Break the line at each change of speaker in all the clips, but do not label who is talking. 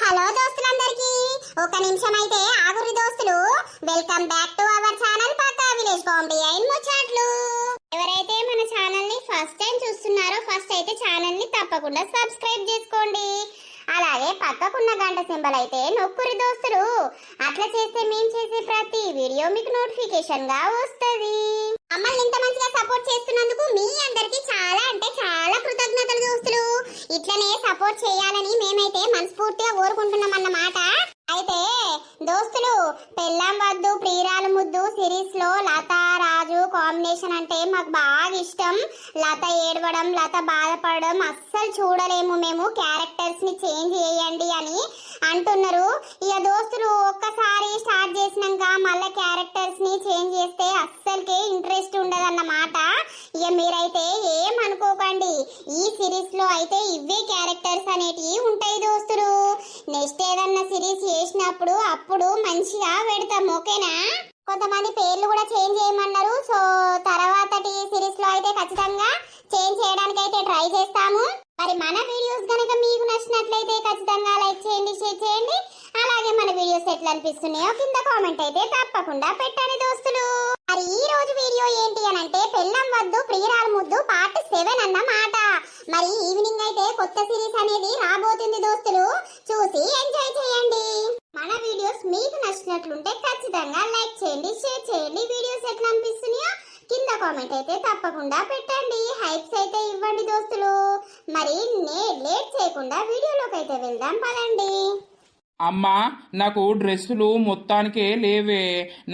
Hello దోస్తులందరికీ ఒక నిమిషం అయితే ఆగురి దోస్తులు. Welcome back to our channel పక్కా విలేజ్ కామెడీ అండ్ ముచ్చట్లు. ఎవరైతే మన ఛానల్ ని ఫస్ట్ టైం చూస్తున్నారో ఫస్ట్ అయితే ఛానల్ ని తప్పకుండా సబ్స్క్రైబ్ చేసుకోండి. అలాగే పక్కకున్న గంట సింబల్ అయితే నొక్కురి దోస్తులు. అట్లా చేస్తే మేము చేసే ప్రతి వీడియో మీకు నోటిఫికేషన్ గా వస్తుంది. మమ్మల్ని ఇంత మంచిగా సపోర్ట్ చేస్తున్నందుకు మీ అందరికి చాలా అంటే చాలా కృతజ్ఞతలు దోస్తులు. ఇట్లనే సపోర్ట్ చేయాలని మేమైతే మనస్ఫూర్తిగా కోరుకుంటున్నాం అన్నమాట. అయితే దోస్తులు, పెళ్ళాం వద్దు ప్రియురాలు ముద్దు సిరీస్ లో లత రాజు కాంబినేషన్ అంటే మాకు బాగా ఇష్టం. లత ఏడవడం, లత బాధపడడం అస్సలు చూడలేము మేము. క్యారెక్టర్స్ ని చేంజ్ చేయండి అని అంటున్నారు. ఇక దోస్తులు ఒక్కసారి స్టార్ట్ చేసినాక మళ్ళీ క్యారెక్టర్స్ ని చేంజ్ చేస్తే అస్సలకే ఇంట్రెస్ట్ ఉండదన్నమాట. ఇక మీరైతే ఏమనుకోకండి, ఈ సిరీస్ లో అయితే ఇవే క్యారెక్టర్స్ అనేటివి ఉంటాయి దోస్తులు. నెక్స్ట్ ఏదన్నా సిరీస్ చేసినప్పుడు అప్పుడు మంచిగా పెడతాం, ఓకేనా? కొంతమంది పేర్లు కూడా చేంజ్ చేయమన్నారు. సో తర్వాతటి సిరీస్ లో అయితే ఖచ్చితంగా చేంజ్ చేయడానికి అయితే ట్రై చేస్తాము. మరి మన వీడియోస్ కనుక మీకు నచ్చినట్లయితే ఖచ్చితంగా లైక్ చేయండి, షేర్ చేయండి. అలాగే మన వీడియోస్ ఎట్లా అనిపిస్తున్నాయో కింద కామెంట్ అయితే తప్పకుండా పెట్టండి దోస్తులు. మరి ఈ రోజు వీడియో ఏంటి అని అంటే పెళ్ళం వద్దు ప్రియురాలు ముద్దు పార్ట్ 7 అన్నమాట. మరి ఈవినింగ్ అయితే కొత్త సిరీస్ అనేది రాబోతుంది దోస్తులు, చూసి ఎంజాయ్ చేయండి. మన వీడియోస్ మీకు నచ్చినట్లుంటే ఖచ్చితంగా లైక్ చేయండి, షేర్ చేయండి. వీడియోస్ ఎట్లా అనిపిస్తున్నాయో కింద కామెంట్ అయితే తప్పకుండా పెట్టండి, హైప్స్ అయితే ఇవ్వండి దోస్తులు. మరి లేట్ చేయకుండా వీడియోలోకి అయితే వెళ్దాం పదండి.
అమ్మా, నాకు డ్రెస్సులు మొత్తానికే లేవే.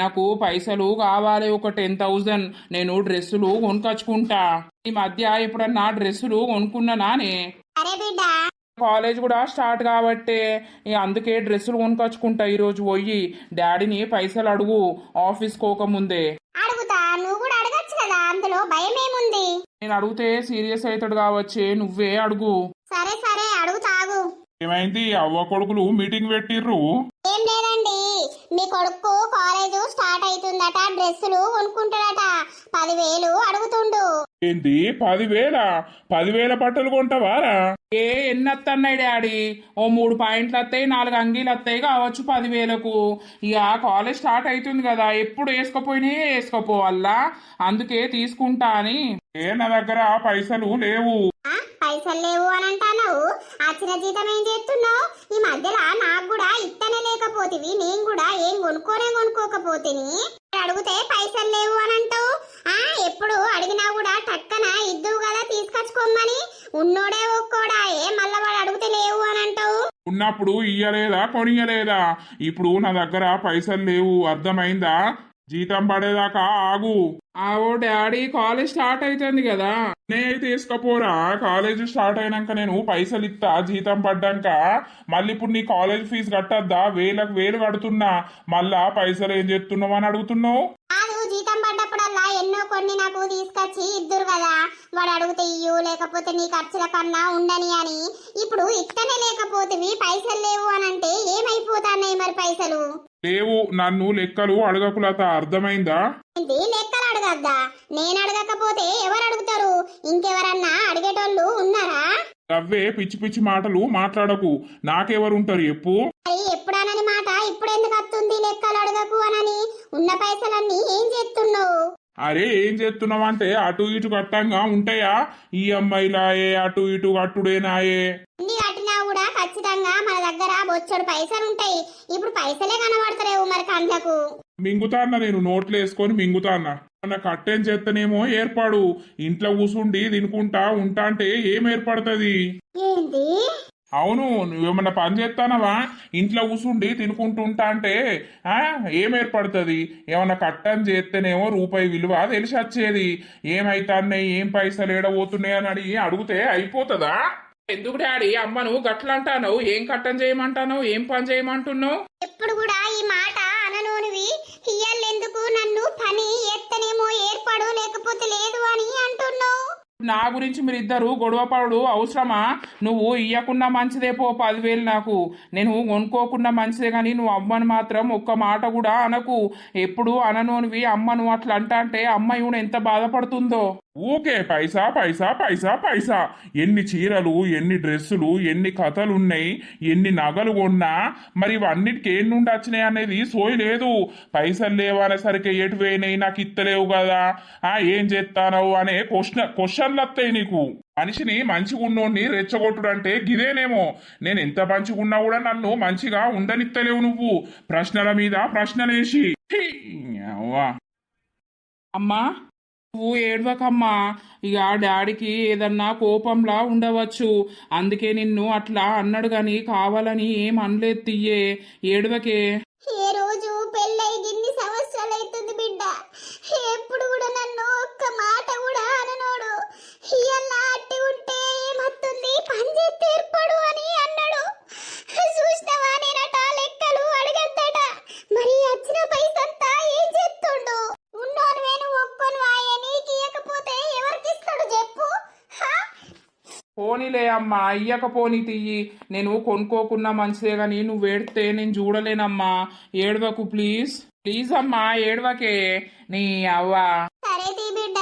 నాకు పైసలు కావాలి, ఒక 10,000. నేను డ్రెస్సులు కొనుకొచ్చుకుంటా. ఈ మధ్య ఎప్పుడన్నా డ్రెస్సులు కొనుక్కున్నానే.
అరే బిడ్డ,
కాలేజ్ కూడా స్టార్ట్ కాబట్టే అందుకే డ్రెస్సులు కొనుకొచ్చుకుంటా. ఈరోజు పోయి డాడీని పైసలు అడుగు, ఆఫీస్ కోకముందే.
అడుగుతా, నువ్వు కూడా అడగచ్చు కదా, అందులో భయం ఏముంది?
నేను అడిగితే సీరియస్ అవుతాడు కావచ్చే, నువ్వే అడుగు.
సరే సరే అడుగుతాగు.
ఏమైంది? అవ్వ కొడుకులు మీటింగ్ పెట్టిర్రు?
ఏం లేదండి, మీ కొడుకు కాలేజ్ స్టార్ట్ అవుతుందట, డ్రెస్సులు కొనుక్కుంటాడట. 10,000 అడుగుతుండు.
ఏంది 10,000? 10,000 బట్టలు కొంటావారా?
ఎన్ని వస్తున్నాయి డాడీ? ఓ 3 పాయింట్లు వస్తాయి, 4 అంగీలు వస్తాయి కావచ్చు 10,000కు. ఇక కాలేజ్ స్టార్ట్ అవుతుంది కదా, ఎప్పుడు వేసుకోపోవాలా, అందుకే తీసుకుంటా అని.
నా దగ్గర పైసలు లేవు.
పైసలు లేవు అని అంటున్నావు, వచ్చిన జీతం ఏం చేస్తున్నావు? ఈ మధ్యలో నాకు కూడా ఇత్తనే లేకపోతివి, నేను కూడా ఏం కొనుక్కోకపోతేని అడిగితే పైసలు లేవు అని అంటావు. ఎప్పుడు అడిగినా కూడా టక్కన ఇద్దువు కదా తీసుకొచ్చుకోమని. ఉన్నోడే ఒక్కోడా మళ్ళా వాడు అడిగితే లేవు అని అంటావు.
ఉన్నప్పుడు ఇయ్యలేదా, కొనియలేదా? ఇప్పుడు నా దగ్గర పైసలు లేవు, అర్థమైందా? జీతం పడేదాకా ఆగు.
ఆవో డాడీ, కాలేజ్ స్టార్ట్ అవుతుంది కదా.
నేను తీసుకపోరా, కాలేజ్ స్టార్ట్ అయినాక నేను పైసలు ఇస్తా. జీతం పడ్డాక మళ్ళీ ఇప్పుడు నీ కాలేజ్ ఫీజు కట్టద్దా? 1,000 కడుతున్నా, మళ్ళా పైసలు ఏం చేస్తున్నావు అని అడుగుతున్నావు?
జీతం పడ్డప్పుడల్లా ఎన్నో కొన్ని నాకు తీసుకొచ్చి ఇద్దురు కదా, వాడు అడిగితే ఇయ్యు, లేకపోతే నీ ఖర్చుల కన్నా ఉండని అని. ఇప్పుడు ఇక్కనే లేకపోతే పైసలు లేవు అని అంటే ఏమైపోతాన్నాయి మరి పైసలు?
లేవు, నన్ను లెక్కలు అడగకులత, అర్థమైందా?
ఏంటి లెక్కలు అడగద్దా? నేను అడగకపోతే ఎవరు అడుగుతారు? ఇంకెవరన్నా అడిగేటోళ్ళు ఉన్నారా?
అవే పిచ్చి పిచ్చి మాటలు మాట్లాడకు, నాకెవరుంటారు చెప్పు?
మరి ఎప్పుడనని మాట ఇప్పుడు ఎందుకు వస్తుంది లెక్కలు అడగకు అనని? ఉన్న పైసలన్నీ ఏం చేస్తున్నావు?
అరే ఏం చేస్తున్నావు అంటే అటు ఇటు కట్టంగా ఉంటాయా? ఈఎంఐలాయే, అటు ఇటు కట్టుడేనాయే.
ఇన్ని కట్టినా కూడా ఖచ్చితంగా మన దగ్గర బొచ్చడు పైసలు ఉంటాయి. ఇప్పుడు పైసలే కనబడతలేవు మరి కండ్లకు.
మింగుతాన్నా, నేను నోట్లు వేసుకొని మింగుతాన్నా. మన కట్టెం చేస్తనేమో ఏర్పాడు, ఇంట్లో కూసుండి తినుకుంటా ఉంటా అంటే ఏం ఏర్పడుతుంది?
ఏంటి?
అవును, నువ్వేమన్నా పని చేస్తానవా? ఇంట్లో కూసుండి తినుకుంటుంటా అంటే ఏం ఏర్పడుతుంది? ఏమన్నా కట్టం చేస్తేనేమో రూపాయి విలువ తెలిసి వచ్చేది. ఏమైతాన్నాయి, ఏం పైసలు ఏడబోతున్నాయి అని అడిగితే అయిపోతుందా?
ఎందుకు డాడీ అమ్మను గట్ల అంటావు? ఏం కట్టం చేయమంటావు? ఏం పని చేయమంటున్నావు?
ఎప్పుడు కూడా ఈ మాట అననోనివి. ఇయ్యాలెందుకు నన్ను పని ఎత్తనేమో ఏర్పడు, లేకపోతే లేదు అని అంటున్నావు.
నా గురించి మీరిద్దరు గొడవపడు అవసరమా? నువ్వు ఇయ్యకుండా మంచిదే పో 10,000 నాకు. నేను కొనుక్కోకుండా మంచిదే, కానీ నువ్వు అమ్మను మాత్రం ఒక్క మాట కూడా అనకు. ఎప్పుడు అననోనివి అమ్మను అట్లా అంటే అమ్మ ఇవును ఎంత బాధపడుతుందో.
ఊకే పైసా పైసా పైసా పైసా. ఎన్ని చీరలు, ఎన్ని డ్రెస్సులు, ఎన్ని కథలున్నాయి, ఎన్ని నగలు కొన్నా మరి ఇవన్నిటికి ఏం నుండి వచ్చినాయి అనేది సోయి లేదు. పైసలు లేవనేసరికి ఎటు పోయినాయి, నాకు ఇత్తలేవు కదా, ఏం చేస్తానవు అనే క్వశ్చన్లు వస్తాయి నీకు. మనిషిని మంచిగా ఉన్నోడిని రెచ్చగొట్టుడు అంటే గిదేనేమో. నేను ఎంత మంచిగా ఉన్నా కూడా నన్ను మంచిగా ఉండనిత్తలేవు నువ్వు, ప్రశ్నల మీద ప్రశ్నలేసి. అవ్వా
అమ్మా నువ్వు ఏడవకమ్మా, ఇక డాడీకి ఏదన్నా కోపంలా ఉండవచ్చు, అందుకే నిన్ను అట్లా అన్నాడు గాని కావాలని ఏం అనలేదు తియ్యే, ఏడవకే.
ఏ రోజు పెళ్ళై ఇన్ని సంవత్సరాలు అవుతుంది బిడ్డ, ఎప్పుడు కూడా నన్ను ఒక్క మాట కూడా అననోడు. ఇయ్యాల అట్టి ఉంటే ఏమత్తుంది, పని చేస్తే ఏర్పడు అని అన్నాడు. చూసినవా నేనట లెక్కలు అడగద్దట, మరి వచ్చిన పైసంతా ఏం చేస్తుండు? ఉన్నోను వేను ఒక్కొని వాయ, నీకు ఇయ్యకపోతే ఎవరికి ఇస్తాడు చెప్పు?
పోనీలే అమ్మా, ఇయ్యకపోని తియ్యి, నేను కొనుక్కోకున్నా మంచిదే గాని నువ్వు ఏడితే నేను చూడలేనమ్మా, ఏడవకు ప్లీజ్ ప్లీజ్ అమ్మా, ఏడవకే నీ అవ్వా.
సరే తీ బిడ్డ.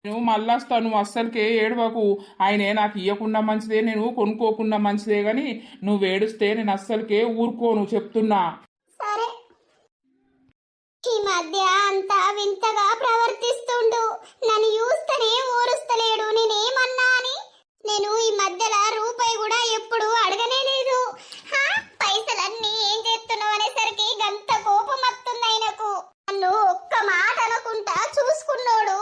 నువ్వు మళ్ళొస్తా, నువ్వు అస్సలకే ఏడవకు. ఆయనే నాకు ఇయ్యకుండా మంచిదే, నేను కొనుక్కోకుండా మంచిదే గాని నువ్వు ఏడుస్తే నేను అస్సలకే ఊరుకోను చెప్తున్నా.
సరే. ఈ మధ్య అంతా వింతగా ప్రవర్తిస్తుండు, నన్ను చూస్తేనే ఓరుస్తలేడు. నేనేమన్నా అని నేను ఈ మధ్యలో రూపాయి కూడా ఎప్పుడు అడగనే లేదు. పైసలన్నీ ఏం చేస్తున్నావు అనేసరికి గంత కోపం వస్తుంది ఆయనకు. నన్ను ఒక్క మాట అనుకుంటా చూసుకున్నాడు,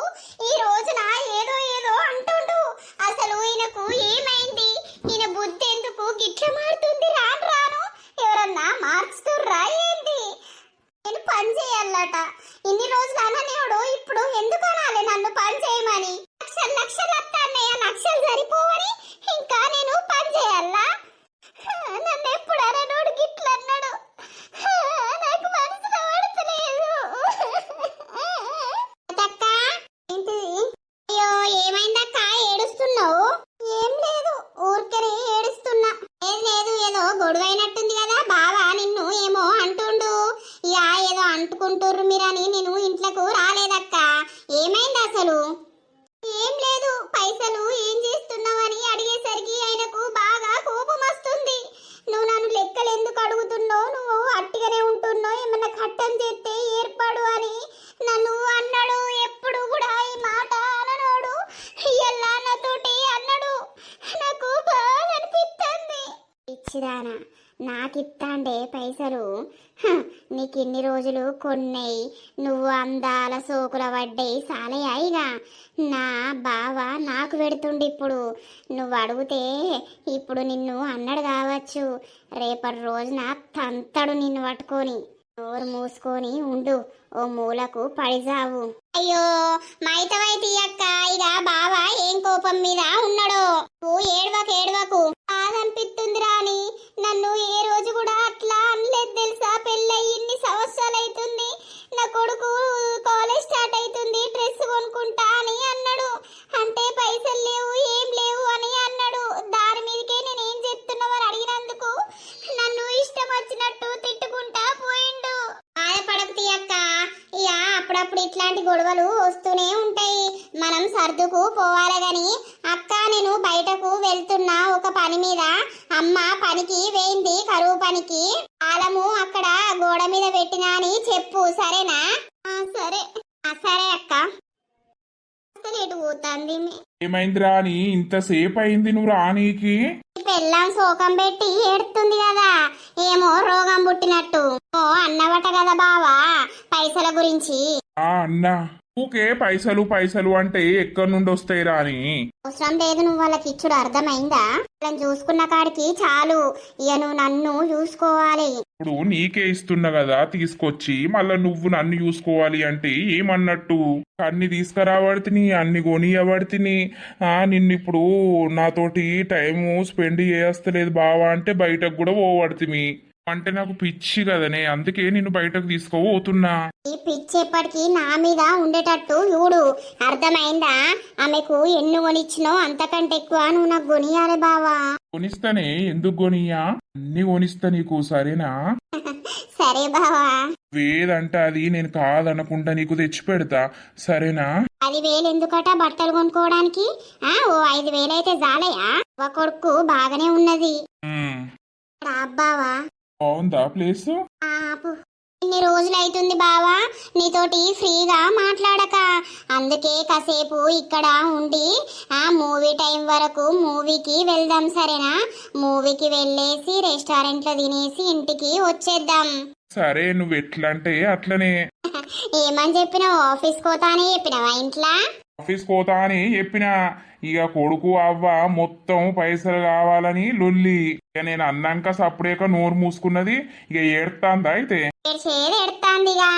ఈ రోజున ఏదో ఏదో అంటుండు. అసలు ఈయనకు ఏమైంది? ఈయన బుద్ధి ఎందుకు గిట్ల మారుతుంది? రాను రాను ఎవరన్నా మార్చుతుర్రా ఏంది? నేను పని చేయాలట, ఇన్ని రోజులు అననేవాడు, ఇప్పుడు ఎందుకు అనాలి నన్ను పని చేయమని? లక్షలు లక్షలు వస్తాన్నయ్య, లక్షలు సరిపోవని ఇంకా నేను పని చేయాలా? నన్ను ఎప్పుడు అననోడు గిట్ల అన్నాడు, నాకు మనసులో పడతలేదు. అక్క ఏంటిది? అయ్యో ఏమైందక్క ఏడుస్తున్నావు? ఏం లేదు, ఊరికనే ఏడుస్తున్నా. లేదు ఏదో గొడవ అయినట్టుంది కదా, బావా నిన్ను ఏమో అంటుండు. ఏదో అంటుకుంటుర్రు మీరని నేను ఇంట్లోకి రాలేదక్క. ఏమైంది అసలు? ఏం లేదు, పైసలు ఏం చేస్తున్నావని అడిగేసరికి ఆయనకు బాగా కోపం వస్తుంది. నువ్వు నన్ను లెక్కలు ఎందుకు అడుగుతున్నావు, నువ్వు అట్టిగానే ఉంటున్నావు, ఏమన్నా కట్టం చేస్తే ఏర్పాడు అని నన్ను అన్నాడు. ఎప్పుడు కూడా ఈ మాట అననోడు, ఇయ్యాల నాతోటి అన్నాడు. నాకు బాగా అనిపిస్తుంది. ఇచ్చిదానా నాకిత్తాండే పైసలు, నీకు ఇన్ని రోజులు కొన్నాయి, నువ్వు అందాల సోకుల పడ్డాయి సాలయాయిగా. నా బావ నాకు పెడుతుండి, ఇప్పుడు నువ్వు అడిగితే ఇప్పుడు నిన్ను అన్నాడు కావచ్చు, రేపటి రోజున తంతడు నిన్ను పట్టుకొని. నోరు మూసుకొని ఉండు, ఓ మూలకు పడిజావు. అయ్యో మైతవైతి అక్క, ఇక బావ ఏం కోపం మీద ఉన్నాడో. నువ్వు ఏడవకు కాదనిపిస్తుంది రాని, నన్ను ఏ రోజు కూడా అట్లా అనలేదు తెలుసా. పెళ్ళయి ఇన్ని సంవత్సరాలు అవుతుంది, నా కొడుకు కాలేజ్ స్టార్ట్ అవుతుంది, డ్రెస్ కొనుక్కుంటా అని అన్నాడు. అంటే పైసలు లేవు ఏం లేవు అని అన్నాడు. దాని మీదకే నేను ఏం చెప్తున్నావు అని అడిగినందుకు నన్ను ఇష్టం వచ్చినట్టు తిట్టుకుంటా పోయిండు. బాధపడకు తీయక్క, ఇక అప్పుడప్పుడు ఇట్లాంటి గొడవలు వస్తూనే ఉంటాయి, మనం సర్దుకు పోవాలి గాని. అక్క నేను బయటకు వెళ్తున్నా ఒక పని మీద, అమ్మ పనికి వేయింది, కరువు పనికి. తాళము అక్కడ గోడ మీద పెట్టినా అని చెప్పు, సరేనా? సరే సరే అక్క. అసలు ఎటు పోతుంది?
ఏమైందిరా అని ఇంతసేపు అయింది నువ్వు రానీకి?
పెళ్ళాం శోకం పెట్టి ఏడుతుంది కదా, ఏమో రోగం పుట్టినట్టు. ఓ అన్నవట కదా బావా పైసల గురించి.
అన్నా ఊకే పైసలు పైసలు అంటే ఎక్కడి నుండి వస్తాయి రాని?
అవసరం లేదు, నువ్వు వాళ్ళకి ఇచ్చుడు అర్థమైందా? వాళ్ళని చూసుకున్న కాడికి చాలు, ఇక నువ్వు నన్ను చూసుకోవాలి.
ఇప్పుడు నీకే ఇస్తున్నా కదా తీసుకొచ్చి, మళ్ళా నువ్వు నన్ను చూసుకోవాలి అంటే ఏమన్నట్టు? అన్ని తీసుకురాబడితిని, అన్ని కొనియబడితిని, నిన్ను ఇప్పుడు నాతోటి టైము స్పెండ్ చేస్తలేదు బావా అంటే బయటకు కూడా పోబడితిమి. అంటే నాకు పిచ్చి కదనే, అందుకే నిన్ను బయటకు తీసుకోబోతున్నా.
ఈ పిచ్చి ఎప్పటికీ నా మీద ఉండేటట్టు చూడు, అర్థమైందా? ఆమెకు ఎన్ని కొనిచ్చినో అంతకంటే ఎక్కువ నువ్వు నాకు కొనియాలి బావా.
కొనిస్తానే, ఎందుకు కొనియా? అన్ని కొనిస్తా నీకు, సరేనా?
సరే బావా.
వేదంటే అది నేను కాదనకుండా నీకు తెచ్చి పెడతా, సరేనా?
అది 10,000 ఎందుకట బట్టలు కొనుక్కోవడానికి? ఓ 5,000 అయితే చాలయా? ఒక కొడుకు బాగానే ఉన్నది.
ఉమ్,
అబ్బావా
బాగుందా ప్లేస్?
ఆపు. ఇన్ని రోజులు అవుతుంది బావా నీతోటి ఫ్రీగా మాట్లాడక, అందుకే కాసేపు ఇక్కడ ఉండి మూవీ టైం వరకు మూవీకి వెళ్దాం సరేనా? మూవీకి వెళ్ళేసి రెస్టారెంట్ లో తినేసి ఇంటికి వచ్చేద్దాం.
సరే, నువ్వు ఎట్లా అంటే అట్లనే.
ఏమని చెప్పినావు? ఆఫీస్ కోతానే చెప్పినావా ఇంట్లో?
ఆఫీస్ పోతా అని చెప్పిన. ఇక కొడుకు అవ్వ మొత్తం పైసలు కావాలని లొల్లి. ఇక నేను అన్నాక సప్పుడేక నోరు మూసుకున్నది. ఇక ఏడుతాందా అయితే?
ఏడ్చేది ఎడతాందిగా.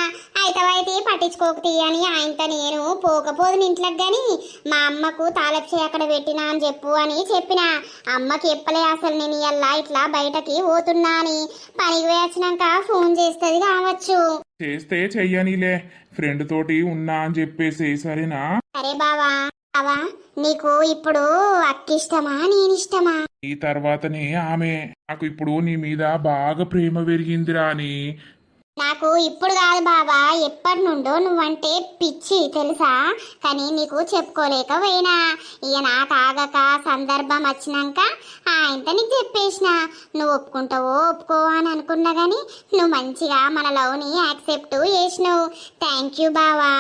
అయితే పట్టించుకోక తీయని ఆయనతో నేను పోకపోదు ఇంట్లోకి గాని మా అమ్మకు తాళపు అక్కడ పెట్టినా అని చెప్పు అని చెప్పిన. అమ్మకి చెప్పలే అసలు నేను ఇలా ఇట్లా బయటకి పోతున్నా అని. పనికి వచ్చినాక ఫోన్ చేస్తుంది కావచ్చు.
చేస్తే చెయ్యనిలే, ఫ్రెండ్ తోటి ఉన్నా అని చెప్పేసి. సరేనా?
సరే బావా. బావా నీకు ఇప్పుడు అక్కిష్టమా నేనిష్టమా?
ఈ తర్వాతనే ఆమె. నాకు ఇప్పుడు నీ మీద బాగా ప్రేమ పెరిగిందిరా అని.
నాకు ఇప్పుడు కాదు బాబా, ఎప్పటి నుండో నువ్వంటే పిచ్చి తెలుసా, కానీ నీకు చెప్పుకోలేకపోయినా. ఇక నాకు ఆగక సందర్భం వచ్చినాక ఆయనతో నీకు చెప్పేసిన. నువ్వు ఒప్పుకుంటావో ఒప్పుకో అని అనుకున్నా గానీ నువ్వు మంచిగా మన లవ్ని యాక్సెప్ట్ చేసినావు. థ్యాంక్ యూ బావా.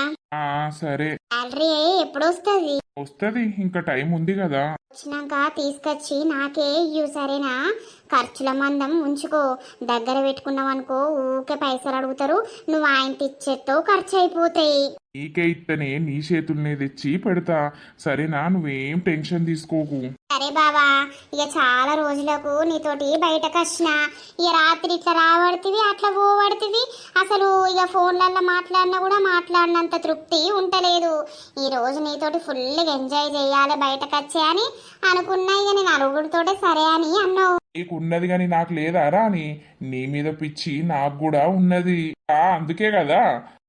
సరే,
శాలరీ ఎప్పుడు వస్తుంది?
వస్తుంది, ఇంకా టైం ఉంది కదా.
వచ్చినాక తీసుకొచ్చి నాకే ఇయ్యు సరేనా? ఖర్చుల మందం ఉంచుకో. దగ్గర పెట్టుకున్నావు అనుకో ఊకే పైసలు అడుగుతారు, నువ్వు ఆయనకి ఇచ్చేతో ఖర్చు అయిపోతాయి.
నీకే ఇత్తనే నీ చేతుల్నే తెచ్చి పెడతా. సరేనా? నువ్వేం టెన్షన్ తీసుకోకు.
సరే బావా. ఇక చాలా రోజులకు నీతోటి బయటకు వచ్చిన. ఇక రాత్రి ఇట్లా రాబడుతుంది అట్లా పోబడుతుంది. అసలు ఇక ఫోన్లల్లో మాట్లాడినా కూడా మాట్లాడినంత తృప్తి ఉంటలేదు. ఈ రోజు నీతోటి ఫుల్గా ఎంజాయ్ చేయాలి బయటకు వచ్చే అని అనుకున్నా. ఇక నేను అరుగుడితోటే సరే అని అన్నావు.
నీకు ఉన్నది కానీ నాకు లేదా రా అని. నీ మీద పిచ్చి నాకు కూడా ఉన్నది. అందుకే కదా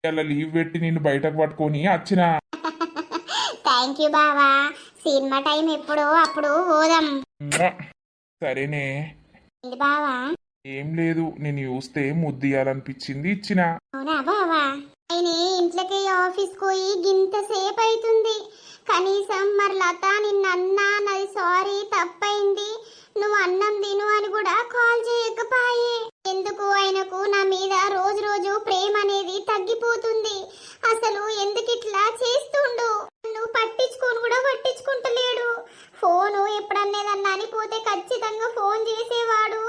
ఇలా లీవ్ పెట్టి నిన్ను బయటకు పట్టుకొని వచ్చిన.
థ్యాంక్ యూ బావా. సినిమా టైం ఎప్పుడో అప్పుడు పోదాం.
సరేనే.
ఏంటి బావా?
ఏం లేదు, నేను చూస్తే ముద్దియాలనిపించింది ఇచ్చిన.
అవునా బావా? ఆయన ఇంట్లోకి ఆఫీస్ పోయి గింత సేపు అవుతుంది. కనీసం మరి లత నిన్నన్నా నాది సారీ తప్పైంది నువ్వు అన్నం తిను అని కూడా కాల్ చేయకపోయే. ఎందుకు ఆయనకు నా మీద రోజు రోజు ప్రేమ అనేది తగ్గిపోతుంది. అసలు ఎందుకు ఇట్లా చేస్తుండు? నువ్వు పట్టించుకోను కూడా పట్టించుకుంటలేడు. ఫోను ఎప్పుడన్నేదన్నా అని పోతే ఖచ్చితంగా ఫోన్ చేసేవాడు.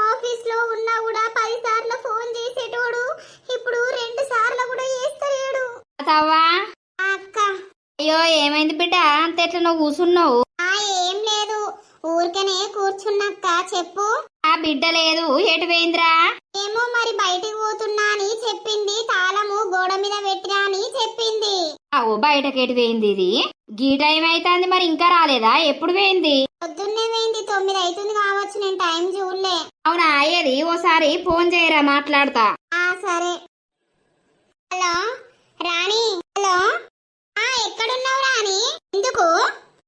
ఆఫీస్ లో ఉన్నా కూడా 10 సార్లు ఫోన్ చేసేటోడు. ఇప్పుడు 2 సార్లు కూడా చేస్తలేడు. అక్క.
అయ్యో ఏమైంది బిడ్డ, అంత ఎట్లా నువ్వు కూర్చున్నావు?
ఏం లేదు, ఊరికనే కూర్చున్నక్క. చెప్పు.
ఆ బిడ్డ లేదు, ఎటు పోయిందిరా?
ఏమో మరి బయటికి పోతున్నా అని చెప్పింది. తాళము గోడ మీద పెట్టినా అని చెప్పింది.
అవు బయటకి ఎటు పోయింది? ఇది గీ టైం అవుతుంది, మరి ఇంకా రాలేదా? ఎప్పుడు పోయింది?
పొద్దున్నే పోయింది. 9 అవుతుంది కావచ్చు, నేను టైం చూడలే.
అవునా? అయ్యేది ఓసారి ఫోన్ చేయరా, మాట్లాడతా.
సరే. హలో రాణి. హలో. ఎక్కడున్నావు రాణి? ఎందుకు?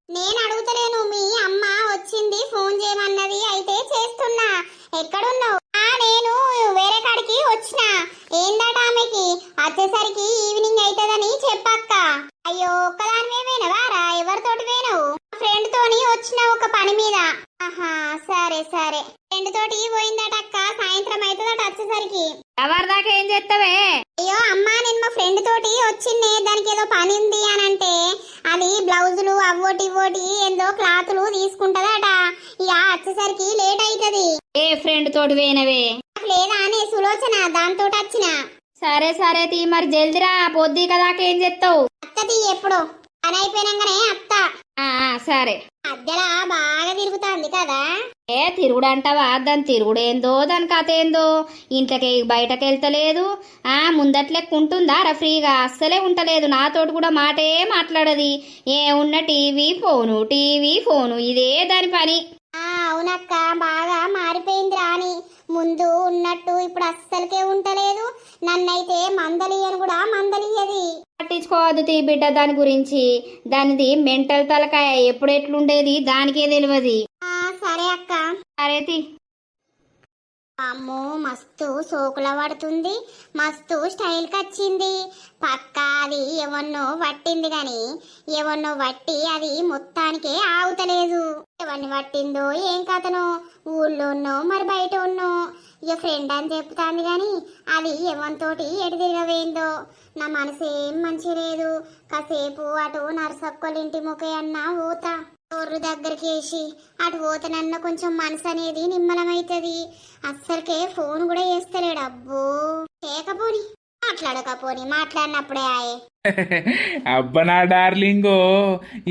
నేను అడుగుతలేను, మీ అమ్మ వచ్చింది ఫోన్ చేయమన్నది, అయితే చేస్తున్నా. ఎక్కడున్నావు? నేను వేరే కాడికి వచ్చిన. ఏందట ఆమెకి? వచ్చేసరికి ఈవినింగ్ అవుతుందని చెప్పక్క. అయ్యో ఒక్కదానివే పోయినవారా? ఎవరితోటి పోయినావు? ఫ్రెండ్ తోని వచ్చిన ఒక పని మీద. సరే సరే. ఫ్రెండ్ తోటి పోయిందటక్క, సాయంత్రం అవుతుందట వచ్చేసరికి.
ఎవరి దాకా ఏం చేస్తావే?
అయ్యో అమ్మా, నేను మా ఫ్రెండ్ తోటి వచ్చింది, దానికి ఏదో పని ఉంది అని అంటే అది బ్లౌజులు అవోటి ఇవోటి ఏందో క్లాతులు తీసుకుంటదట. ఇక వచ్చేసరికి లేట్ అవుతుంది.
ఏ ఫ్రెండ్ తోటి పోయినవే?
లేదా అనే సులోచన, దాంతో వచ్చిన.
సరే సరే తీ, మరి జల్దిరా, పొద్దు కదాకా ఏం చేస్తావు?
అత్తది ఎప్పుడు పని అయిపోయినాకనే అత్త.
సరే.
మధ్యలో బాగా తిరుగుతుంది కదా.
ఏ తిరుగుడు అంటావా? దాని తిరుగుడేందో, దాని కథ ఏందో. ఇంట్లోకి బయటకు వెళ్తలేదు. ముందట్లెక్కుంటుందా రా ఫ్రీగా? అస్సలే ఉంటలేదు. నాతోటి కూడా మాటే మాట్లాడది. ఏ ఉన్న టీవీ ఫోను ఇదే దాని పని.
అవునక్క, బాగా మారిపోయింది రాని. ముందు ఉన్నట్టు ఇప్పుడు అస్సలకే ఉంటలేదు. నన్నైతే మందలియని కూడా మందలియది.
పట్టించుకోవద్దు తీ బిడ్డ దాని గురించి. దానిది మెంటల్ తలకాయ, ఎప్పుడు ఎట్లుండేది దానికే తెలియదు.
సరే అక్క.
సరే తీ.
అమ్మో మస్తు సోకుల పడుతుంది, మస్తు స్టైల్ వచ్చింది. పక్క అది ఎవన్నో పట్టింది గాని ఎవన్నో వట్టి అది మొత్తానికే ఆగుతలేదు. ఎవరిని పట్టిందో ఏం కథనో, ఊళ్ళో ఉన్నో మరి బయట ఉన్నో. ఇక ఫ్రెండ్ అని చెప్తాంది గాని అది ఎవరితోటి ఎటు తిరగవేందో. నా మనసు ఏం మంచి లేదు. కాసేపు అటు నరసక్కలింటి ముఖే అన్నా పోతా. డోర్రు దగ్గరికి వేసి అటు పోతనన్న కొంచెం మనసు అనేది నిమ్మలమైతుంది. అస్సలకే ఫోన్ కూడా చేస్తలేడు. అబ్బో చేయకపోని మాట్లాడకపోని మాట్లాడినప్పుడే ఆయే.
అబ్బా నా డార్లింగో,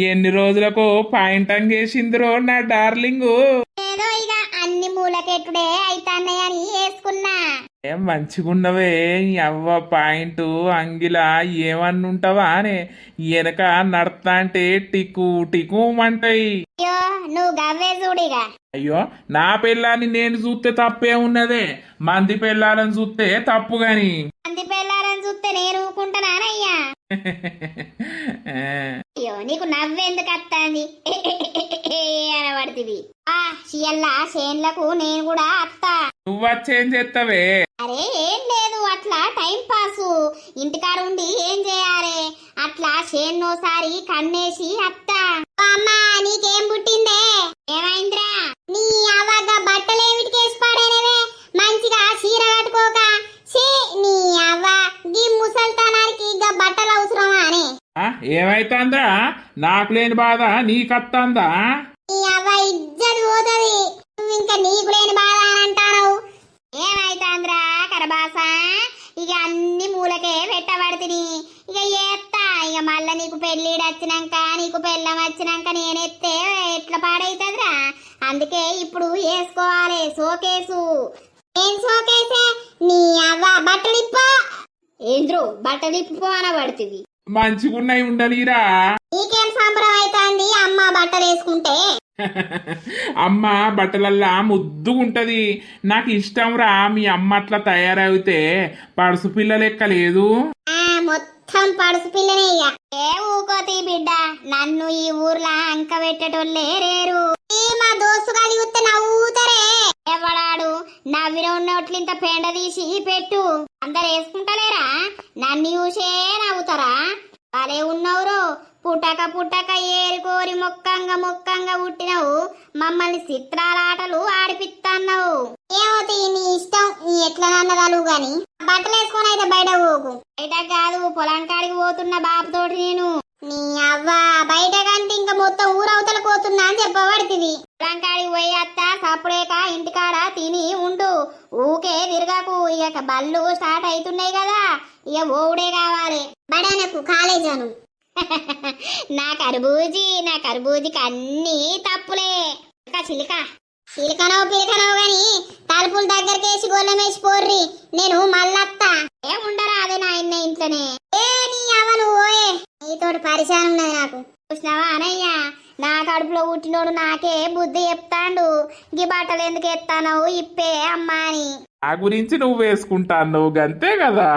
ఎన్ని రోజులకు పాయింటం చేసిందిరో నా డార్లింగు.
ఏదో ఇక అన్ని మూలకెట్టుడే అయితాన్నాయని వేసుకున్నా.
ఏం మంచిగున్నవే ఈ అవ్వ పాయింట్ అంగిలా ఏమన్నుంటావా అనే వెనక నడతా అంటే టికు టికు అంటాయి.
అయ్యో నువ్వు గవ్వే చూడిగా.
అయ్యో నా పిల్లాన్ని నేను చూస్తే తప్పే ఉన్నదే, మంది పిల్లాలని చూస్తే తప్పు గాని.
అంది పెళ్ళారని చూస్తే నేను ఊకుంటానానయ్యా. అయ్యో నీకు నవ్వెందుకు వస్తాంది అనబడుతుంది. ఆ షియల్లా షేన్లకు నేను కూడా అత్తా.
నువ్వచ్చేం చేస్తావే?
అరే ఏం లేదు, అట్లా టైం పాసు. ఇంటికాడ ఉండి ఏం చేయాలి, అట్లా షేన్నోసారి కన్నేసి అత్తా. అమ్మా నీకేం పుట్టిందే? ఏమైందిరా? నీ అవ్వగ బట్టలేమిటికేసి పాడేనవే, మంచిగా చీర కట్టుకోక. నీ అవ్వ గీ ముసల్తానానికి ఇక బట్టలు అవసరమా అని.
ఏమైతుందా? నాకు లేని బాధ నీకత్తందా?
నీ అవ్వ ఇజ్జత్ పోతుంది. నువ్వు ఇంకా నీకు లేని బాధ అని అంటావు. ఏమైతాంద్రా కరబాసా, ఇక అన్ని మూలకే పెట్టబడుతుంది. ఇక ఏత్తా. ఇక మళ్ళా నీకు పెళ్ళిడు వచ్చినాక నీకు పెళ్ళం వచ్చినాక నేనెత్తే ఎట్లా పాడైతుందిరా. అందుకే ఇప్పుడు వేసుకోవాలి సోకేసు. ఏం సోకేసే? నీ అవ్వ బట్టలు ఇప్పో. ఏంద్రు బట్టలు ఇప్పు అనబడుతుంది.
మంచిగున్నాయి ఉండలిరా.
నీకేం సంబరం అవుతుంది అమ్మ బట్టలు వేసుకుంటే?
అమ్మ బట్టలల్లా ముద్దుగుంటది, నాకు ఇష్టం రా. మీ అమ్మ అట్లా తయారైతే పడుసు పిల్ల లెక్క లేదు.
మొత్తం పడుసు పిల్లనే. ఇక ఏ ఊకోతి బిడ్డ, నన్ను ఈ ఊర్లో అంక పెట్టేటోళ్ళే రేరు. మా దోస్తు గాలి చూస్తే నవ్వుతారే. ఎవడాడు నవ్విన ఉన్నోట్లింత పెండ తీసి పెట్టు. అందరు వేసుకుంటలేరా? నన్ను చూసే నవ్వుతారా? అలే ఉన్నవురు. పుట్టక పుట్టక ఏరుకోరి మొక్కంగా మొక్కంగా పుట్టినవు, మమ్మల్ని చిత్రాలాటలు ఆడిపిస్తాన్నావు. ఏమవుతాయి నీ ఇష్టం, నీ ఎట్లా అన్నదాలు గాని బట్టలు వేసుకొని అయితే బయట పోకు. బయట కాదు పొలం కాడికి పోతున్న బాబుతోటి నేను. నీ అవ్వ బయట కంటే ఇంకా మొత్తం ఊరవతల పోతున్నా అని చెప్పబడుతుంది. పొలం కాడికి పోయి అత్త సప్పుడేక ఇంటికాడ తిని ఉండు. ఊకే తిరగకు. ఇక బళ్ళు స్టార్ట్ అవుతున్నాయి కదా, ఇక ఓడే కావాలి. బడానకు కాలేజాను. నా కర్బూజీకి అన్ని తప్పులే. చిలిక చిలికనో పిలికనో గాని తలుపుల దగ్గరికి వేసి గొల్లెం వేసి పోర్రి, నేను మళ్ళత్తా. ఏముండరా అదే నా ఇన్న ఇంట్లోనే. ఏ నీ అవను ఓయే, నీతోటి పరిశానం ఉన్నది నాకు. చూసినావా అనయ్య, నా కడుపులో పుట్టినోడు నాకే బుద్ధి చెప్తాండు. గీ బట్టలు ఎందుకు ఎత్తానవు ఇప్పే అమ్మా అని.
ఆ గురించి నువ్వు వేసుకుంటాను గంతే కదా.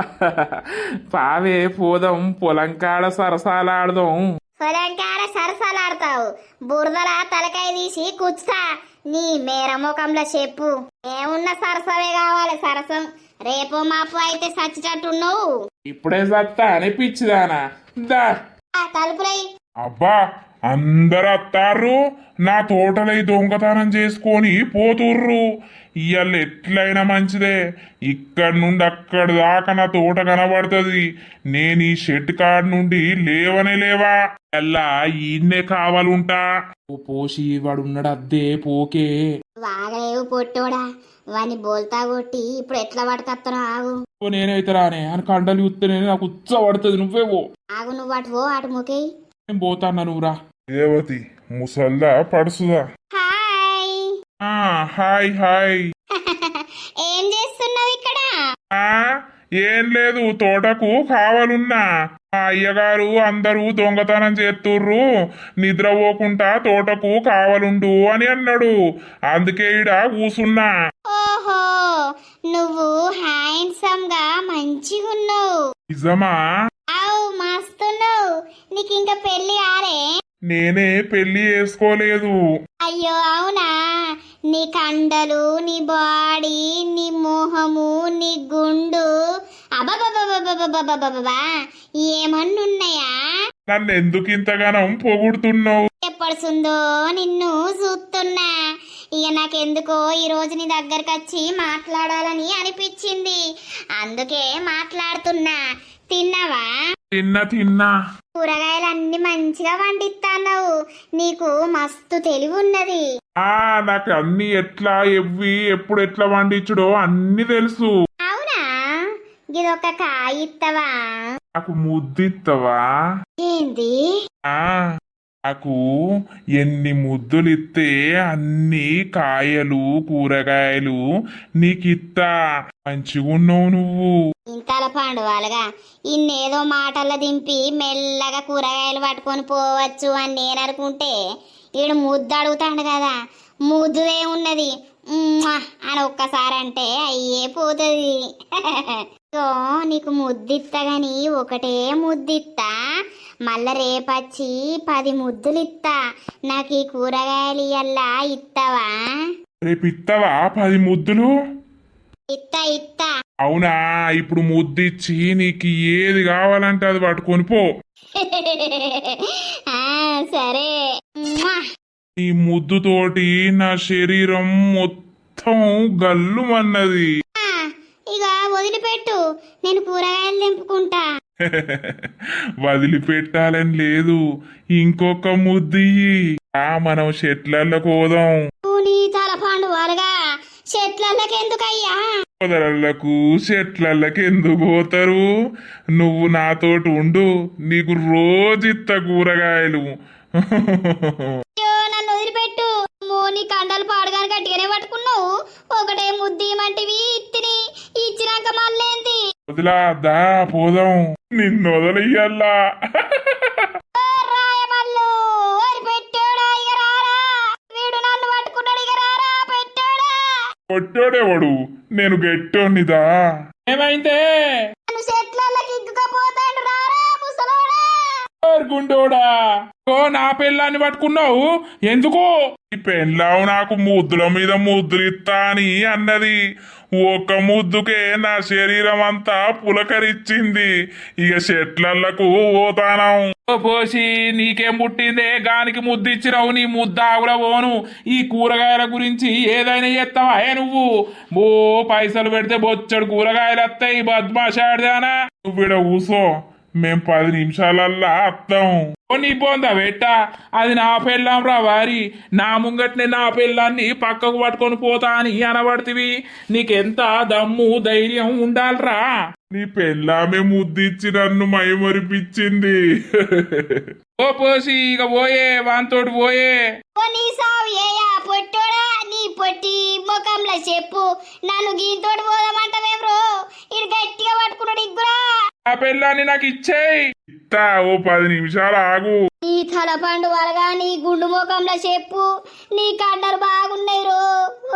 పావే పోదాం పొలం కాడ సరసాలాడదాం.
పొలం కాడ సరసాలాడతావు, బురదల తలకాయ తీసి కూర్చుతా. నీ మేర ముఖంలో చెప్పు. ఏమున్న సరసవే కావాలి సరసం. రేపు మాపు అయితే సచ్చినట్టున్నావు.
ఇప్పుడే సత్తా అనిపించిదానా దా
తలుపులై.
అబ్బా అందరు అత్తారు, నా తోటలై దొంగతనం చేసుకొని పోతుర్రు. ఇవాళ ఎట్లయినా మంచిదే, ఇక్కడి నుండి అక్కడి దాకా నా తోట కనబడుతుంది. నేను ఈ షెడ్ కాడ నుండి లేవనే లేవా, అల్లా ఈయన్నే కావాలుంటా.
ఓ పోసి వాడు ఉన్నాడు అద్దే పోకే.
వాగలేవు పొట్టోడా, వాని బోల్తా కొట్టి ఇప్పుడు ఎట్లా పడకత్తను ఆగు.
నేనైతే రానే అని కండలు చూస్తే నాకు ఉత్స పడుతుంది. నువ్వేవో
ఆగు, నువ్వు అటు పో, అటు ముఖే.
నేను పోతాన్నా నువ్వురా.
దేవతి ముసల్దా పడుసుదా?
హాయ్.
Hi hi.
ఏం చేస్తున్నావు ఇక్కడ?
ఏం లేదు, తోటకు కావాలున్నా. మా అయ్యగారు అందరూ దొంగతనం చేస్తుర్రు, నిద్రపోకుండా తోటకు కావాలుండు అని అన్నాడు. అందుకే ఈడ కూసున్నా.
ఓహో, నువ్వు హ్యాండ్సమ్ గా మంచిగున్నావు.
నిజమా?
అవు మస్తున్నావు. నీకు ఇంకా పెళ్లి ఆరే?
నేనే పెళ్లి చేసుకోలేదు.
అయ్యో అవునా, నీ కండలు నీ బాడీ నీ మోహము నీ గుండు అబ్బబ్బబ్బబ్బబ్బబ్బబ్బబ్బా ఏమన్నున్నాయా?
నన్ను ఎందుకు ఇంతగానం పొగుడుతున్నావు?
ఎప్పడుసుందో నిన్ను చూస్తున్నా. ఇక నాకెందుకో ఈ రోజు నీ దగ్గరకు వచ్చి మాట్లాడాలని అనిపించింది, అందుకే మాట్లాడుతున్నా. తిన్నావా?
తిన్నా.
కూరగాయలన్నీ మంచిగా వండిస్తావు, నీకు మస్తు తెలివి ఉన్నది.
నాకు అన్ని ఎట్లా ఎవ్వి ఎప్పుడు ఎట్లా వండించుడో అన్ని తెలుసు.
అవునా? గిదొక కాయ ఇత్తవా?
నాకు ముద్దిత్తవా?
ఏంది?
నాకు ఎన్ని ముద్దులు ఇస్తే అన్ని కాయలు కూరగాయలు నీకిత్తా. మంచిగున్నావు నువ్వు.
ఇంతల పండువాలుగా ఇన్నేదో మాటల్లో దింపి మెల్లగా కూరగాయలు పట్టుకొని పోవచ్చు అని నేను అనుకుంటే ఈడు ముద్దు అడుగుతాడు కదా. ముద్దుదే ఉన్నది అని ఒక్కసారి అంటే అయ్యే పోతుంది. నీకు ముద్దిత్తా గాని ఒకటే ముద్దిత్తా, మళ్ళా రేపచ్చి 10 ముద్దులు ఇత్తా. నాకు ఈ కూరగాయలు ఇయ్యల్లా ఇత్తవా?
రేపు ఇత్తవా 10 ముద్దులు?
ఇత్తా.
అవునా? ఇప్పుడు ముద్దిచ్చి నీకు ఏది కావాలంటే అది పట్టుకొని పో.
సరే.
ఈ ముద్దుతోటి నా శరీరం మొత్తం గల్లుమన్నది.
ఇక వదిలిపెట్టు, నేను కూరగాయలు తెంపుకుంటా.
వదిలిపెట్టాలని లేదు, ఇంకొక ముద్దియ్యి. మనం చెట్లల్లో కోదాం.
నీ తలపాండు వారుగా చెట్లకి ఎందుకయ్యా?
పొదలకు చెట్లకి ఎందుకు పోతారు? నువ్వు నాతోటి ఉండు, నీకు రోజిత్త కూరగాయలు.
నన్ను వదిలిపెట్టు. నీ కండలు పాడుగాని గట్టిగానే పట్టుకున్నావు. ఒకటే ముద్దిమంటివి ఇత్తిని ఇచ్చినాక మళ్ళేంది?
వదిలాదా పోదాం. నిన్ను వదిలియ్యల్లా.
రాయమల్లు పెట్టాడా? ఇక రారా, వీడు నన్ను పట్టుకున్నాడు. ఇక రారా పెట్టాడా?
కొట్టాడేవాడు? నేను గట్టోనిదా?
ఏమైందే?
నన్ను చెట్లకి ఇగ్గుకపోతాడు. రారా ముసలోడా.
గుండోడా, నా పిల్లాన్ని పట్టుకున్నావు ఎందుకు?
ఈ పెళ్ళావు నాకు ముద్దుల మీద ముద్దులు ఇత్తా అని అన్నది. ఒక్క ముద్దుకే నా శరీరం అంతా పులకరిచ్చింది. ఇక చెట్లకు పోతానం.
పోసి నీకేం పుట్టిందే? గానికి ముద్దు ఇచ్చినావు, నీ ముద్ద ఆగుల పోను. ఈ కూరగాయల గురించి ఏదైనా చేస్తావా నువ్వు? పైసలు పెడితే బొచ్చడు కూరగాయలు వస్తాయి. బద్మాషాడదానా?
నువ్వు ఈడ కూసో, మేం 10 నిమిషాలల్లా వస్తాం.
నీ పోందా బెట్ట, అది నా పెళ్ళాం రా వారి. నా ముంగట్నే నా పెళ్ళాన్ని పక్కకు పట్టుకొని పోతా అని అనబడితివి. నీకెంత దమ్ము ధైర్యం ఉండాలరా?
నీ పెళ్ళామే ముద్దిచ్చి నన్ను మైమరిపించింది.
పోసి ఇక పోయే వాంతోటి పోయే.
నీ సావు ఏయా పొట్టోడా? నీ పొట్టి ముఖంలో చెప్పు. నన్ను గీతోటి పోదామంటవే బ్రో? ఇడు గట్టిగా పట్టుకున్నాడు. ఇగ్గురా
ఆ పెళ్ళాన్ని నాకు ఇచ్చేయి.
ఇత్తా, ఓ 10 నిమిషాలు ఆగు.
నీ తలపండు వరగా నీ గుండు ముఖంలో చెప్పు. నీ కండలు బాగున్నాయి రో.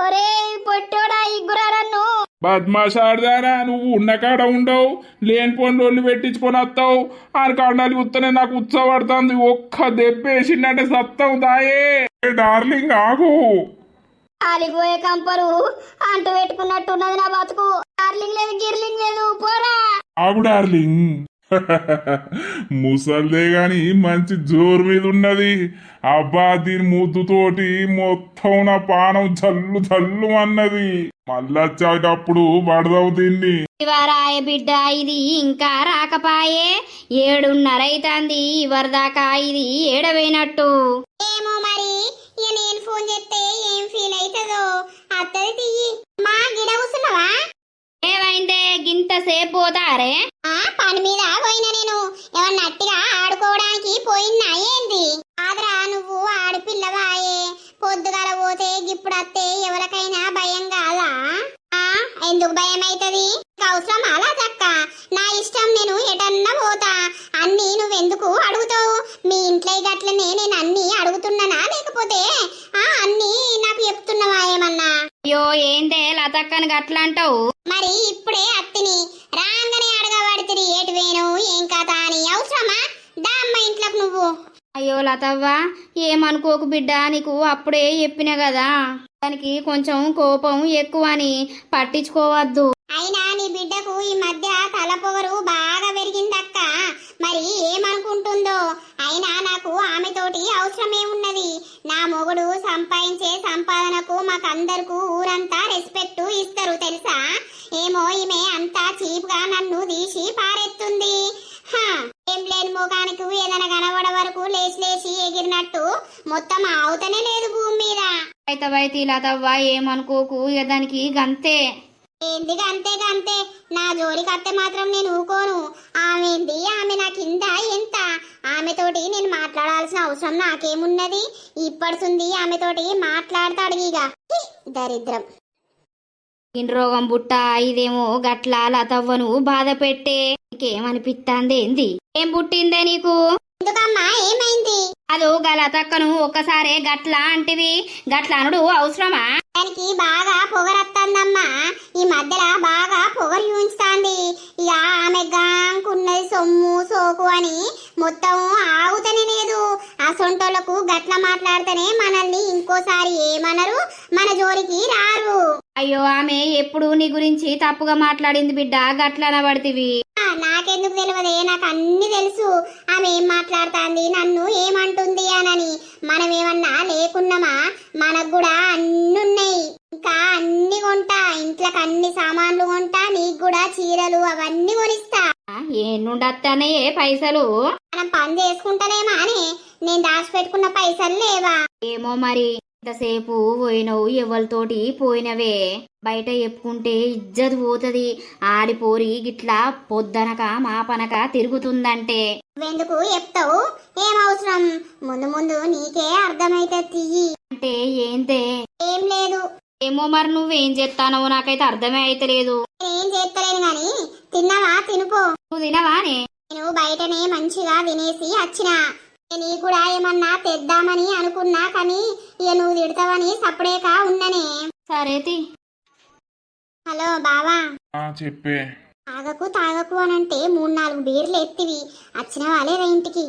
ఒరే పొట్టోడా, ఇగ్గురా నన్ను.
బద్మాషాడదానా? నువ్వు ఉన్న కాడ ఉండవు, లేని పనులు పెట్టించుకొని వస్తావు. ఆయన కండాలి ఉత్తనే నాకు ఉత్సవడుతుంది. ఒక్క దెబ్బేసిందంటే సత్తం దాయే.
డార్లింగ్ ఆగు.
కాలిపోయే కంపరు అంటు పెట్టుకున్నట్టున్నది నా బతుకు. డార్లింగ్ లేదు, గిర్లింగ్ లేదు, పోరా.
ఆగు డార్లింగ్. ముసల్దే గాని మంచి జోరు మీద ఉన్నది. అబ్బా, దీని ముద్దుతోటి మొత్తం నా పానం జల్లు జల్లు అన్నది. మళ్ళొచ్చేటప్పుడు పడదావు దీన్ని.
ఇవరాయ బిడ్డ, ఇది ఇంకా రాకపాయే. 7:30 అవుతుంది. ఇవరిదాకా ఇది ఏడవైనట్టు.
ఏమో మరి, ఇక నేను ఫోన్ చేస్తే ఏం ఫీల్ అవుతుందో. అత్తది తీయి. మా గిడ కూసున్నావా?
ఏమైందే గింత సేపు పోతారే?
పని మీద పోయినా నేను. ఏమన్నా నట్టిగా ఆడుకోవడానికి పోయినా ఏంది? ఆదరా, నువ్వు ఆడపిల్లవాయే. పొద్దుగాల పోతే గిప్పుడు అత్తే ఎవరికైనా భయం కాదా? ఎందుకు భయం అవుతుంది? అవసరం అలా చక్క. నా ఇష్టం, నేను ఎటన్నా పోతా. అన్ని నువ్వెందుకు అడుగుతావు? మీ ఇంట్లో గట్లనే నేను అన్ని అడుగుతున్నానా, లేకపోతే అన్ని నాకు చెప్తున్నావా ఏమన్నా?
అయ్యో, ఏందే లతక్కని గట్లంటావు?
మరి ఇప్పుడే అత్తిని రాగానే అడగబడితే ఏటు వేను ఏం కథ అని అవసరమా? దా అమ్మ ఇంట్లోకి నువ్వు.
అయ్యో లతవ్వ, ఏమనుకోకు బిడ్డ, నీకు అప్పుడే చెప్పిన కదా. దానికి కొంచెం కోపం ఎక్కువ అని పట్టించుకోవద్దు.
అయినా నీ బిడ్డకు ఈ మధ్య తలపొగరు బాగా పెరిగిందక్క. మరి ఏమనుకుంటుందో. అయినా నాకు ఆమెతోటి అవసరమే ఉన్నది. నా మొగుడు సంపాదించే సంపాదనకు మాకందరకు ఊరంతా రెస్పెక్ట్ ఇస్తారు తెలుసా. ఏమో ఈమె అంతా చీప్ గా నన్ను తీసి పారెత్తుంది. హా, ఏం లేని ముఖానికి ఏదైనా కనబడ వరకు లేచి లేచి ఎగిరినట్టు మొత్తం ఆవుతనే లేదు భూమి మీద.
అయితే లతవ్వ ఏమనుకోకు, ఇక దానికి గంతే.
ఏంది గంతే గంతే. నా జోలికి అత్తే మాత్రం నేను ఊకోను. ఆమెంది, ఆమె నా కింద ఎంత. ఆమెతోటి నేను మాట్లాడాల్సిన అవసరం నాకేమున్నది. ఇప్పడుతుంది ఆమెతోటి మాట్లాడతాడు ఇక. దరిద్రం.
ఇన్ రోగం బుట్ట ఇదేమో గట్ల లతవ్వను బాధ పెట్టే. నీకేమనిపిస్తాంది ఏంది? ఏం పుట్టిందే నీకు?
ఎందుకమ్మా ఏమైంది?
అదో గలతక్కను ఒక్కసారే గట్ల అంటివి. గట్ల అనుడు అవసరమా?
దానికి బాగా పొగరత్తందమ్మా. ఈ మధ్యలో బాగా పొగరు చూపిస్తాంది. ఇక ఆమె గాంకున్నది సొమ్ము సోకు అని మొత్తం ఆగుతనే లేదు. ఆ సొంటోళ్లకు గట్ల మాట్లాడితేనే మనల్ని ఇంకోసారి ఏమనరు, మన జోలికి రారు.
అయ్యో, ఆమె ఎప్పుడు నీ గురించి తప్పుగా మాట్లాడింది బిడ్డ, గట్ల అనబడితివి.
నాకెందుకు తెలియదే, నాకు అన్ని తెలుసు. ఆమె ఏం మాట్లాడుతాంది, నన్ను ఏమంటుంది అనని. మనం ఏమన్నా లేకున్నామా? మనకు కూడా అన్నున్నాయి. ఇంకా అన్ని కొంటా, ఇంట్లోకి అన్ని సామాన్లు కొంటా, నీకు కూడా చీరలు అవన్నీ కొనిస్తా.
ఏనుండత్తనే పైసలు?
మనం పని చేసుకుంటానేమా అని నేను దాచిపెట్టుకున్న పైసలు లేవా?
ఏమో మరి. ఇంతసేపు పోయినవు, ఎవరితోటి పోయినవే. బయట చెప్పుకుంటే ఇజ్జత్ పోతది. ఆడిపోరి గిట్లా పొద్దనక మాపనక తిరుగుతుందంటే
నువ్వెందుకు చెప్తావు? ఏం అవసరం? ముందు ముందు నీకే అర్థమైతే తీయి.
అంటే ఏంతే?
ఏం లేదు.
ఏమో మరి నువ్వేం చేస్తానో నాకైతే అర్థమే అయితలేదు.
నేనేం చేస్తలేను గాని తిన్నావా? తినుకో.
నువ్వు తినవానే?
నేను బయటనే మంచిగా తినేసి వచ్చినా. నీ కూడా ఏమన్నా తెద్దామని అనుకున్నా కానీ ఇక నువ్వు తిడతావని సపరేక ఉన్ననే.
సరేతి.
హలో బావా,
చెప్పే.
తాగకు తాగకు అనంటే 3-4 బీర్లు ఎత్తివి. వచ్చిన వాళ్ళేదా ఇంటికి?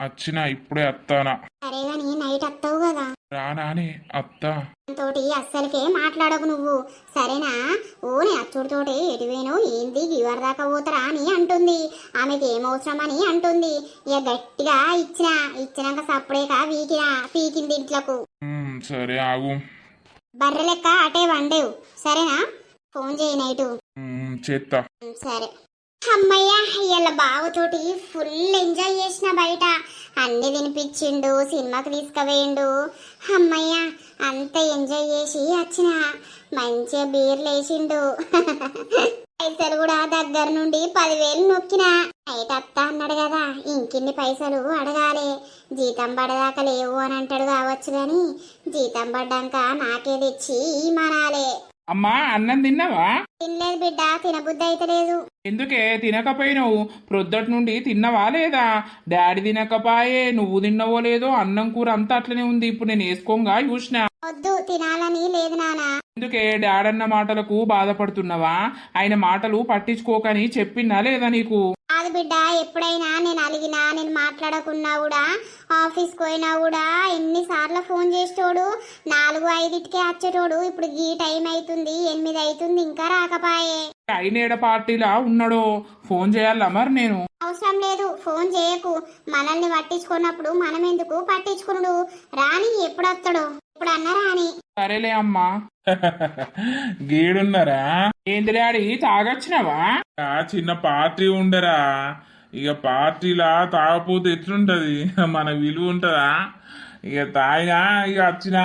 వచ్చినా ఇప్పుడే అత్తానా.
సరే గాని నైట్ వస్తావు కదా.
రానాని అత్త
తోటి అస్సలకే మాట్లాడకు నువ్వు, సరేనా? ఓని అచ్చుడితోటి ఎటువేనో ఏంది గివర్ దాకా పోతారా అని అంటుంది. ఆమెకి ఏమవసరమని అంటుంది. ఇక గట్టిగా ఇచ్చినాక సప్పుడేక పీకింది ఇంట్లోకు.
సరే ఆగు.
బర్రె లెక్క అటే వండేవు సరేనా? ఫోన్ చేయి నైటు.
చేత్తా.
సరే. అమ్మయ్య, ఇవాళ బావతోటి ఫుల్ ఎంజాయ్ చేసిన. బయట అన్ని తినిపించిండు, సినిమాకి తీసుకుపోయిండు. అమ్మయ్య, అంత ఎంజాయ్ చేసి వచ్చిన. మంచిగా బీర్లు వేసిండు. పైసలు కూడా దగ్గర నుండి 10,000 నొక్కిన. నైట్ అత్తా అన్నాడు కదా, ఇంకిన్ని పైసలు అడగాలి. జీతం పడదాకా లేవు అని అంటాడు కావచ్చు గాని జీతం పడ్డాక నాకే తెచ్చి మనాలే.
అమ్మా, అన్నం తిన్నావా?
తినలేదు బిడ్డ, తినబుద్ధి అయితే లేదు.
ఎందుకే తినకపోయినావు? ప్రొద్దటి నుండి తిన్నవా లేదా? డాడీ తినకపాయే, నువ్వు తిన్నవో లేదో. అన్నం కూర అంతా అట్లనే ఉంది. ఇప్పుడు నేను వేసుకోగా చూసినా.
వద్దు, తినాలని లేదు నానా.
ఎందుకే డాడీ అన్న మాటలకు బాధపడుతున్నావా? ఆయన మాటలు పట్టించుకోకని చెప్పినా లేదా నీకు?
కాదు బిడ్డ, ఎప్పుడైనా నేను అలిగినా, నేను మాట్లాడకున్నా కూడా, ఆఫీస్కి పోయినా కూడా ఎన్నిసార్లు ఫోన్ చేసేటోడు. 4-5కే వచ్చేటోడు. ఇప్పుడు ఈ టైం అవుతుంది, 8 అవుతుంది, ఇంకా రాకపాయే.
అయినేడ పార్టీలా ఉన్నాడో? ఫోన్ చేయాలా మరి నేను?
అవసరం లేదు, ఫోన్ చేయకు. మనల్ని పట్టించుకున్నప్పుడు మనం ఎందుకు పట్టించుకున్నాడు? రాని, ఎప్పుడు వస్తాడు? ఎప్పుడన్నా రాని.
సరేలే అమ్మా.
గీడున్నారా?
ఏంది డాడీ, తాగొచ్చినావా?
చిన్న పార్టీ ఉండరా? ఇక పార్టీలా తాగపోతే ఎట్లుంటది? మన విలువ ఉంటదా? ఇక తాగినా ఇక వచ్చినా.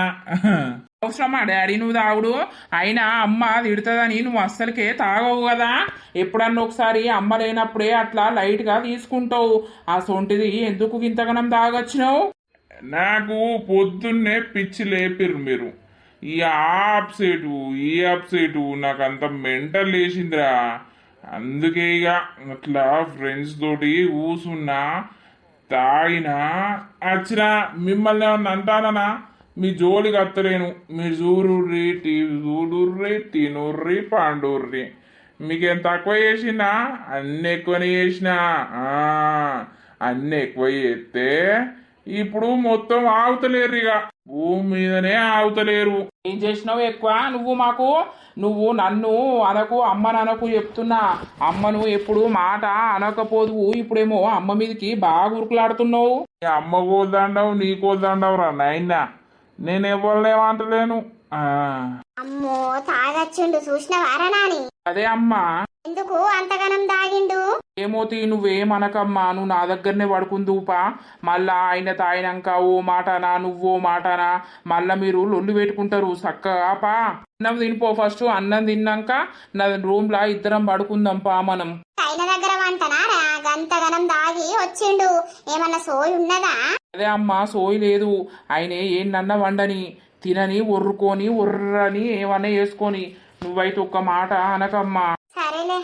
అవసరమా డాడీ నువ్వు తాగుడు? అయినా అమ్మ తిడుతుందని నువ్వు అస్సలకే తాగవు కదా. ఎప్పుడన్నా ఒకసారి అమ్మ లేనప్పుడే అట్లా లైట్ గా తీసుకుంటావు. ఆ సొంటిది ఎందుకు ఇంతగనం తాగొచ్చినావు?
నాకు పొద్దున్నే పిచ్చి లేపిర్రు మీరు. ఈ అప్సెటు ఈ అప్సెటు నాకు అంత మెంటల్ లేచిందిరా. అందుకే ఇక అట్లా ఫ్రెండ్స్ తోటి కూసున్నా, తాగినా వచ్చినా. మిమ్మల్ని ఏమన్నా అంటానా? మీ జోలికి అత్తలేను. మీరు చూడుర్రి, టీవీ చూడుర్రి, తినుర్రి, పండుర్రి. మీకేం తక్కువ చేసినా? అన్ని ఎక్కువనే చేసినా. అన్ని ఎక్కువ చేస్తే ఇప్పుడు మొత్తం ఆగుతలేరు ఇక భూమి మీదనే ఆగుతలేరు.
ఏం చేసినావు ఎక్కువ నువ్వు నన్ను అనకు అమ్మను అనకు చెప్తున్నా. అమ్మను ఎప్పుడు మాట అనకపోదు, ఇప్పుడేమో అమ్మ మీదకి బాగా ఉరుకులాడుతున్నావు.
నీ అమ్మ కోల్దండవు నీ కోల్దండవు రా నాయనా, నేను ఎవరినేమంటలేను.
అమ్మో తాగచ్చుండు చూసినవారా నాని?
అదే అమ్మా,
ఎందుకు అంతగనం దాగిండు?
ఏమోతి నువ్వేమనకమ్మా, నువ్వు నా దగ్గరనే పడుకుందూపా. మళ్ళా ఆయన తాగినాక ఓ మాటనా నువ్వో మాటనా మళ్ళా మీరు లొల్లు పెట్టుకుంటారు. చక్కగా పా అన్నం తినిపో. ఫస్ట్ అన్నం తిన్నాక నా రూమ్ లా ఇద్దరం పడుకుందాంపా మనం.
ఆయన దగ్గర వంటనా గంతగనం దాగి వచ్చిండు? ఏమన్నా సోయి ఉన్నదా?
అదే అమ్మా, సోయి లేదు. ఆయన ఏంటన్నా వండని తినని ఒర్రుకొని ఒర్రని ఏమన్నా వేసుకొని, నువ్వైతే ఒక్క మాట అనకమ్మా.
సరేలే.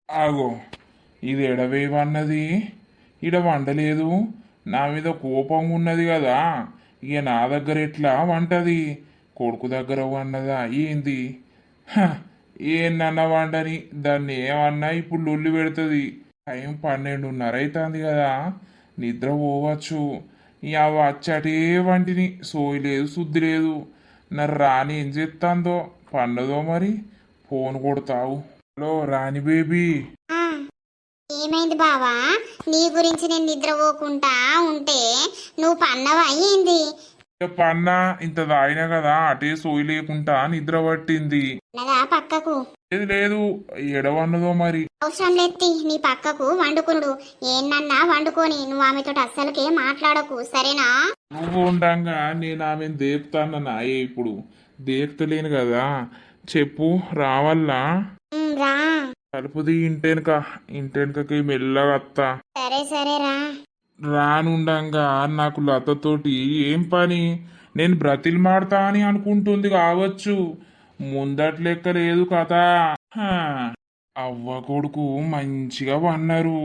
ఆగో, ఇది ఎడవేవన్నది ఇడ వండలేదు. నా మీద కోపం ఉన్నది కదా, ఇక నా దగ్గర ఎట్లా వంటది? కొడుకు దగ్గర వన్నదా ఏంది? ఏందన్నా వండని దాన్ని ఏమన్నా ఇప్పుడు లొల్లి పెడుతుంది. టైం 12:30 అవుతుంది కదా, నిద్ర పోవచ్చు. ఇక వచ్చటే వంటిని సోయి లేదు శుద్ధి లేదు. నా రాణి ఏం చేస్తాందో పండదో మరి. ఫోన్ కొడతావు. హలో రాణి బేబీ.
ఆ, ఏమైంది బావా? నీ గురించి నేను నిద్రపోకుండా ఉంటే నువ్వు పన్నవా అయ్యింది?
ఇక పన్నా ఇంత తాగినా కదా, అటే సోయి లేకుండా నిద్ర పట్టింది.
ఉన్నదా పక్కకు?
లేదు లేదు, ఎడవన్నదో మరి.
అవసరం లేత్తి నీ పక్కకు వండుకునుడు. ఏనన్నా వండుకొని నువ్వు ఆమెతో అస్సలకే మాట్లాడకు, సరేనా?
నువ్వు ఉండంగా నేను ఆమెను దేపుతాన్న నాయే, ఇప్పుడు దేపుతలేను కదా. చెప్పు రావాలా?
రా.
కలుపుది ఇంటెనకకి మెల్లగా వస్తా.
సరే సరేరా.
రానుండంగా నాకు లతతోటి ఏం పని? నేను బ్రతిల్ మాడతా అని అనుకుంటుంది కావచ్చు. ముందట్ లెక్క లేదు కదా. అవ్వ కొడుకు మంచిగా వన్నారు.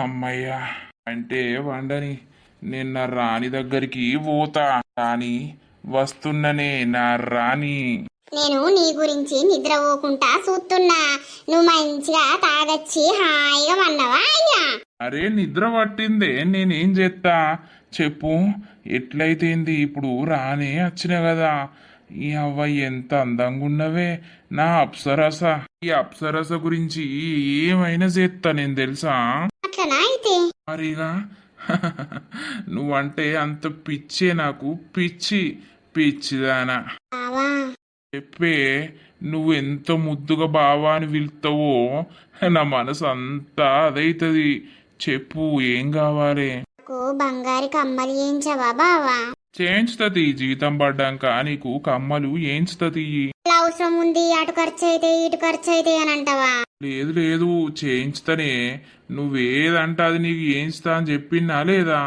అమ్మయ్య అంటే వండని. నేను నా రాణి దగ్గరికి పోతా. రాణి వస్తున్ననే నా రాణి.
నేను నీ గురించి నిద్రపోకుండా చూస్తున్నా. నువ్వు మంచిగా తాగచ్చి హాయిగా వన్నవా అయ్యా?
అరే నిద్ర పట్టిందే, నేనేం చేస్తా చెప్పు. ఎట్లయితేంది ఇప్పుడు? రానే వచ్చిన కదా. ఈ అవ్వ ఎంత అందంగా ఉన్నవే నా అప్సరస. ఈ అప్సరస గురించి ఏమైనా చేస్తా నేను తెలుసా.
అట్లనా అయితే?
మరిగా నువ్వంటే అంత పిచ్చే నాకు, పిచ్చిదానా.
బావా
చెప్పే, నువ్వు ఎంత ముద్దుగా బావా అని పిలుస్తావో నా మనసు అంతా అదైతది. చెప్పు ఏం కావాలి?
నాకు బంగారు కమ్మలు ఏంచవా బావా?
చేయించుతుంది జీతం పడ్డాక నీకు కమ్మలు ఏంచుతుంది.
అవసరం ఉంది, అటు ఖర్చు అయితే ఇటు ఖర్చు అయితే అని అంటావా?
లేదు లేదు చేయించుతానే. నువ్వేదంటే అది నీకు ఏంచుతా అని చెప్పిందా లేదా?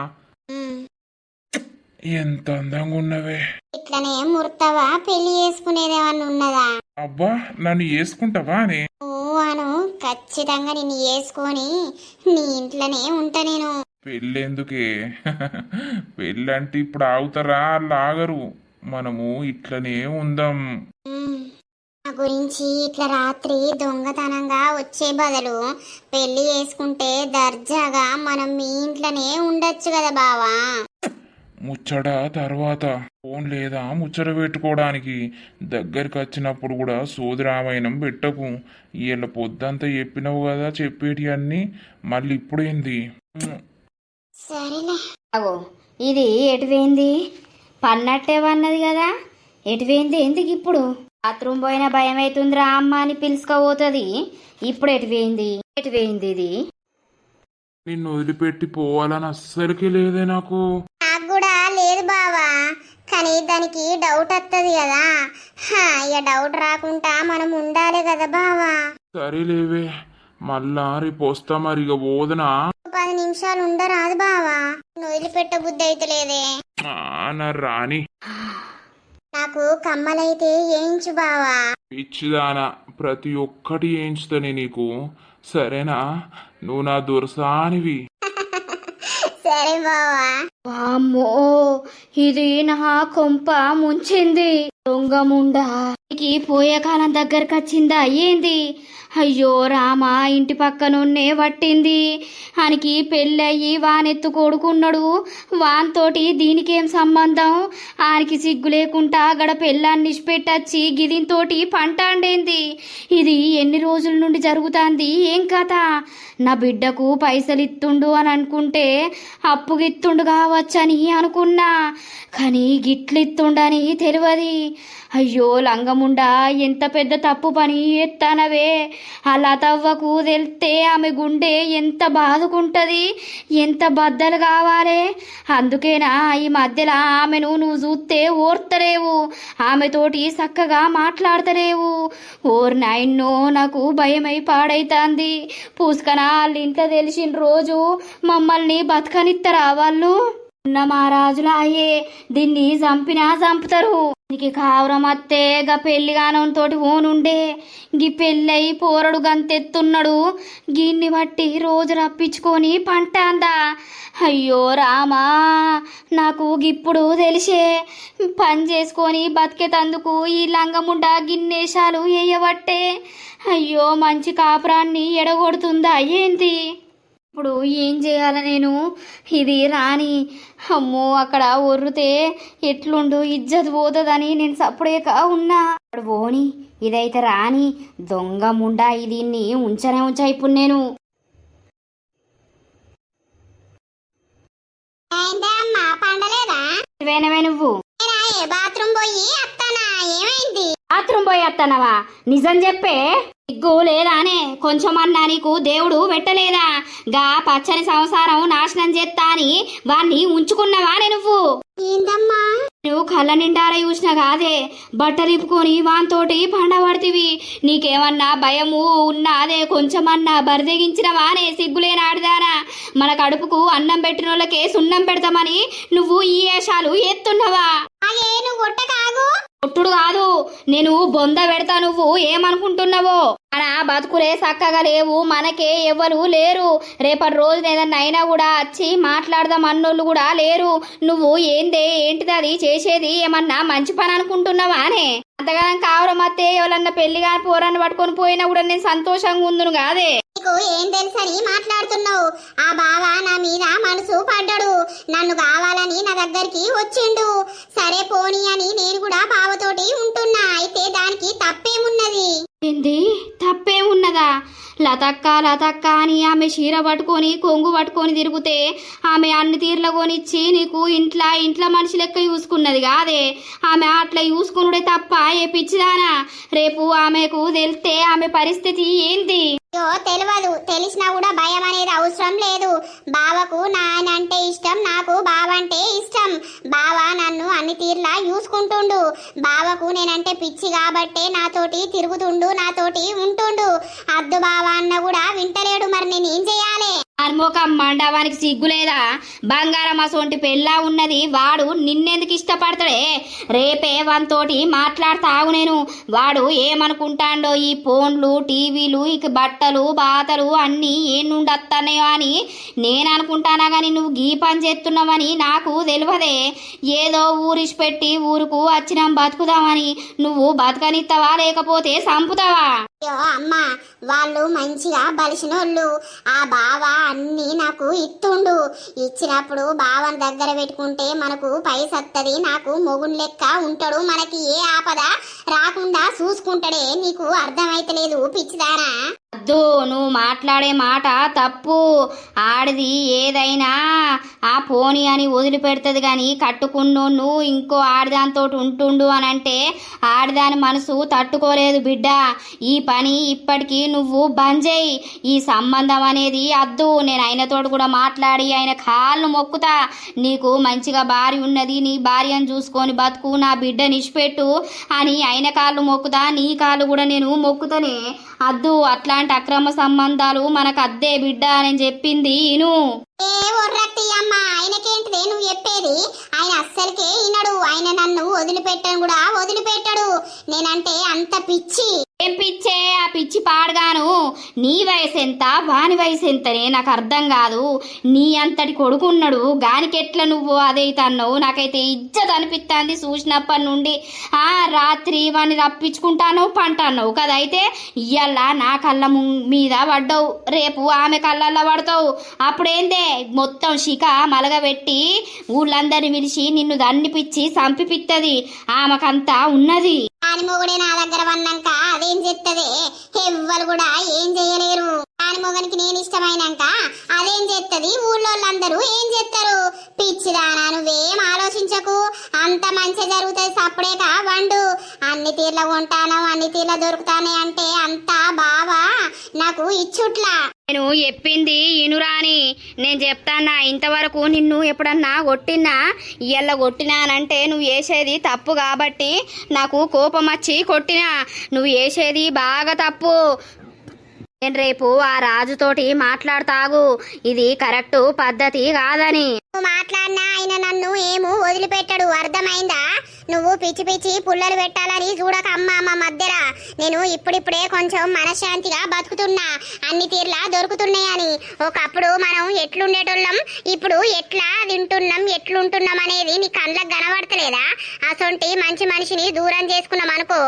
ఎంత అందంగా ఉన్నవే.
ఇట్లనే ముర్తవా? పెళ్లి చేసుకునేదేమన్నా ఉన్నదా?
అబ్బా నన్ను వేసుకుంటావా అని?
అను ఖచ్చితంగా నిన్ను వేసుకొని నీ ఇంట్లోనే ఉంటా నేను.
పెళ్ళెందుకే? పెళ్ళంటే ఇప్పుడు ఆగుతారా? లాగరు. మనము ఇట్లనే ఉందాం.
నా గురించి ఇట్లా రాత్రి దొంగతనంగా వచ్చే బదులు పెళ్లి చేసుకుంటే దర్జాగా మనం మీ ఇంట్లోనే ఉండొచ్చు కదా బావా.
ముచ్చట తర్వాత. ఫోన్ లేదా ముచ్చట పెట్టుకోవడానికి? దగ్గరికి వచ్చినప్పుడు కూడా సోదరామాయణం పెట్టకు. వీళ్ళ పొద్దంతా చెప్పినవు కదా చెప్పేటి అన్ని, మళ్ళీ ఇప్పుడేంది?
సరేలే.
అగో ఇది ఎటువైంది? పన్నట్టేవన్నది కదా, ఎటువైంది? ఎందుకు ఇప్పుడు? బాత్రూమ్ పోయిన భయం అవుతుందిరా అమ్మ అని పిలుచుకోబోతుంది. ఇప్పుడు ఎటువైంది ఇది?
నిన్ను వదిలిపెట్టి పోవాలని అస్సలకి లేదే నాకు.
నాకు కూడా లేదు బావా, కానీ దానికి డౌట్ వస్తుంది కదా. ఇక డౌట్ రాకుండా మనం ఉండాలి కదా బావా.
సరేలేవే, మళ్ళా రేపు వస్తా మరి. ఇక పోదనా?
10 నిమిషాలు ఉండరాదు బావా? వదిలిపెట్ట బుద్ధి అయితే లేదే.
నా రాణి.
నాకు కమ్మలైతే ఏంచు బావా.
పిచ్చిదానా, ప్రతి ఒక్కటి ఏంచుతానే నీకు, సరేనా? నువ్వు నా దుర్సానివి.
సరే బావా.
వామ్మో, ఇది నా కొంప ముంచింది. దొంగముండా పోయే కాలం దగ్గరకు వచ్చిందా ఏంది? అయ్యో రామా, ఇంటి పక్కనున్నే పట్టింది. ఆయనకి పెళ్ళయ్యి వానెత్తు కొడుకున్నాడు. వాన్తోటి దీనికేం సంబంధం? ఆయనకి సిగ్గు లేకుండా గడ పెళ్ళాన్ని ఇష్టపెట్టచ్చి గిదింతోటి పంట అండేంది. ఇది ఎన్ని రోజుల నుండి జరుగుతాంది? ఏం కథ? నా బిడ్డకు పైసలు ఇత్తుండు అని అనుకుంటే అప్పుగిత్తుండు కావచ్చని అనుకున్నా, కానీ గిట్లిత్తుండని తెలియదు. అయ్యో లంగముండా, ఎంత పెద్ద తప్పు పని ఎత్తానవే. అలా తవ్వకు తెలితే ఆమె గుండె ఎంత బాదుకుంటది, ఎంత బద్దలు కావాలి. అందుకేనా ఈ మధ్యలో ఆమెను నువ్వు చూస్తే ఓర్తలేవు, ఆమెతోటి చక్కగా మాట్లాడతలేవు. ఓర్ నాయన్నో, నాకు భయమై పాడైతాంది. పూసుకనా వాళ్ళు ఇంట్లో తెలిసిన రోజు మమ్మల్ని బతకనిత్తరా వాళ్ళు? ఉన్న మహారాజులా అయ్యే దీన్ని చంపినా చంపుతారు. నీకు కావరం అత్తే గా పెళ్లిగానంతో ఓనుండే, గీ పెళ్ళై పోరడు గంతెత్తున్నాడు. గిన్ని బట్టి రోజు రప్పించుకొని పంట అందా. అయ్యో రామా, నాకు గిప్పుడు తెలిసే పని చేసుకొని బతికేతందుకు ఈ లంగముండ గిన్నేశాలు వేయబట్టే. అయ్యో, మంచి కాపురాన్ని ఎడగొడుతుందా ఏంటి? ఇప్పుడు ఏం చేయాల నేను? ఇది రాని, అమ్మో అక్కడ ఒర్రితే ఎట్లుండు, ఇజ్జత్ పోతుందని నేను సప్పుడేక ఉన్నా. అప్పుడు పోని, ఇదైతే రాని. దొంగ ముండా, దీన్ని ఉంచనే ఉంచా ఇప్పుడు నేను.
అమ్మా పండలేదా?
వేనవే నువ్వు
బాత్రూమ్ పోయి అత్తానా? ఏమైంది?
బాత్రూమ్ పోయి వస్తానవా? నిజం చెప్పే. సిగ్గు లేదానే కొంచెమన్నా? నీకు దేవుడు పెట్టలేదా? గా పచ్చని సంసారం నాశనం చేస్తా అని వాణ్ణి ఉంచుకున్నావానే నువ్వు?
ఏందమ్మా?
నువ్వు కళ్ళ నిండారా చూసినా కాదే, బట్టలు ఇప్పుకొని వానితోటి పండబడితివి. నీకేమన్నా భయము ఉన్నాదే? కొంచెమన్నా బరిదెగించినవానే? సిగ్గులేనాడిదానా? మన కడుపుకు అన్నం పెట్టిన వాళ్ళకే సున్నం పెడతామని నువ్వు ఈ వేషాలు ఎత్తున్నావా?
అదే నువ్వు కొట్ట కాగు.
కొట్టుడు కాదు, నేను బొంద పెడతా. నువ్వు ఏమనుకుంటున్నావో? మన బతుకులే చక్కగా లేవు, మనకే ఎవ్వరు లేరు. రేపటి రోజు ఏదన్నా అయినా కూడా వచ్చి మాట్లాడదాం అన్నోళ్ళు కూడా లేరు. నువ్వు ఏంటిది అది చేసేది? ఏమన్నా మంచి పని అనుకుంటున్నావా అనే? అంతగానం కావరం అత్తే ఎవరన్నా పెళ్లిగా పోరాన్ని పట్టుకొని పోయినా కూడా నేను సంతోషంగా ఉందును కాదే.
నీకు ఏం తెలుసని మాట్లాడుతున్నావు? ఆ బావ నా మీద మనసు పడ్డాడు, నన్ను కావాలని నా దగ్గరికి వచ్చిండు. సరే పోనీ అని నేను కూడా బావతోటి ఉంటున్నా. అయితే దానికి తప్పేమున్నది?
ఏంది తప్పేమున్నదా? లతక్క అని ఆమె చీర పట్టుకొని కొంగు పట్టుకొని తిరిగితే ఆమె అన్ని తీర్ల కొనిచ్చి నీకు ఇంట్లో మనిషి లెక్క చూసుకున్నది కాదే. ఆమె అట్లా చూసుకునుడే తప్ప ఏ పిచ్చిదానా? రేపు ఆమెకు తెలిస్తే ఆమె పరిస్థితి ఏంది?
తెలియదు, తెలిసినా కూడా భయం అనేది అవసరం లేదు. బావకు నానంటే ఇష్టం, నాకు బావ అంటే ఇష్టం. బావ నన్ను అన్ని తీర్లా చూసుకుంటుండు. బావకు నేనంటే పిచ్చి కాబట్టే నాతోటి తిరుగుతుండు, నాతోటి ఉంటుండు. అద్దు బావ అన్న కూడా వింటలేడు. మరి నేనేం చెయ్యాలి?
అన్మోకం మండవానికి సిగ్గులేదా? బంగారం అసొంటి పెళ్ళా ఉన్నది, వాడు నిన్నెందుకు ఇష్టపడతాడే? రేపే వానితోటి మాట్లాడతావు నేను. వాడు ఏమనుకుంటాడో, ఈ ఫోన్లు టీవీలు ఇక బట్టలు బాతలు అన్నీ ఏం నుండి వస్తాయో అని నేను అనుకుంటానా, కానీ నువ్వు గీ పని చేస్తున్నావని నాకు తెలియదే. ఏదో ఊరిసి పెట్టి ఊరుకు వచ్చినాం బతుకుదామని. నువ్వు బతకనిస్తావా లేకపోతే చంపుతావా?
అమ్మా, వాళ్ళు మంచిగా బలిసినోళ్ళు. ఆ బావ అన్ని నాకు ఇస్తుండు. ఇచ్చినప్పుడు బావని దగ్గర పెట్టుకుంటే మనకు పైసత్తది. నాకు మొగున్ లెక్క ఉంటాడు, మనకి ఏ ఆపద రాకుండా చూసుకుంటాడే. నీకు అర్థమైతలేదు పిచ్చిదానా?
అద్దు, నువ్వు మాట్లాడే మాట తప్పు. ఆడిది ఏదైనా ఆ పోనీ అని వదిలిపెడుతుంది, కానీ కట్టుకున్నోను ఇంకో ఆడిదానితో ఉంటుండు అని అంటే ఆడిదాని మనసు తట్టుకోలేదు బిడ్డ. ఈ పని ఇప్పటికీ నువ్వు బంద్ చేయి. ఈ సంబంధం అనేది అద్దు. నేను ఆయనతోటి కూడా మాట్లాడి ఆయన కాళ్ళు మొక్కుతా. నీకు మంచిగా భార్య ఉన్నది, నీ భార్యను చూసుకొని బతుకు, నా బిడ్డ నిష్పెట్టు అని ఆయన కాళ్ళు మొక్కుతా. నీ కాళ్ళు కూడా నేను మొక్కుతానే. అద్దు, అట్లాంటి అక్రమ సంబంధాలు మనకు అద్దే బిడ్డ అని చెప్పింది ఇను.
ఏ ఒర్రత్తి అమ్మ, ఆయనకేంటిదే నువ్వు చెప్పేది? ఆయన అస్సలకే వినడు. ఆయన నన్ను వదిలిపెట్టను కూడా వదిలిపెట్టడు. నేనంటే అంత పిచ్చి.
ఏం పిచ్చే ఆ పిచ్చి పాడగాను నీ వయసు ఎంత వాని వయసు ఎంతనే నాకు అర్థం కాదు. నీ అంతటి కొడుకున్నాడు గానికెట్లా నువ్వు అదైతే అన్నావు. నాకైతే ఇజ్జత్ అనిపిస్తుంది చూసినప్పటి నుండి. రాత్రి వాడిని రప్పించుకుంటాను పంటాన్నావు కదా, అయితే ఇయ్యాల నా కళ్ళ మీద పడ్డావు, రేపు ఆమె కళ్ళల్లో పడతావు. అప్పుడేందే మొత్తం శిఖ మలగబెట్టి ఊళ్ళందరినీ పిలిచి నిన్ను దన్నిపిచ్చి సంపిపిత్తది. ఆమెకంతా ఉన్నది.
దాని మొగుడే నా దగ్గర వన్నాక అదేం చేస్తుంది? ఎవ్వరు కూడా ఏం చేయలేరు. దాని మొగనికి నేను ఇష్టమైనాక అదేం చేస్తుంది? ఊళ్ళోళ్ళందరూ ఏం చేస్తారు? పిచ్చిదానా, నువ్వేం ఆలోచించకు, అంత మంచి జరుగుతుంది. సప్పుడేక వండు. అన్ని తీర్ల కొంటాను, అన్ని తీర్ల దొరుకుతానే అంటే అంతా బావా నాకు ఇచ్చుట్లా.
నేను చెప్పింది ఇనురాని, నేను చెప్తానా. ఇంతవరకు నిన్ను ఎప్పుడన్నా కొట్టినా, ఇయ్యల్ల కొట్టినానంటే నువ్వు వేసేది తప్పు కాబట్టి నాకు కోపం వచ్చి కొట్టినా. నువ్వు వేసేది బాగా తప్పు. నేను రేపు ఆ రాజుతోటి మాట్లాడతాగు, ఇది కరెక్ట్ పద్ధతి కాదని.
నువ్వు మాట్లాడినా ఆయన నన్ను ఏమో వదిలిపెట్టాడు, అర్థమైందా? నువ్వు పిచ్చి పిచ్చి పుల్లలు పెట్టాలని చూడక అమ్మ మా మధ్యర. నేను ఇప్పుడిప్పుడే కొంచెం మనశ్శాంతిగా బతుకుతున్నా, అన్ని తీర్లా దొరుకుతున్నాయని. ఒకప్పుడు మనం ఎట్లుండేటోళ్ళం, ఇప్పుడు ఎట్లా తింటున్నాం ఎట్లుంటున్నాం అనేది నీ కళ్ళకు కనబడతలేదా? అసొంటి మంచి మనిషిని దూరం చేసుకున్నాం అనుకో,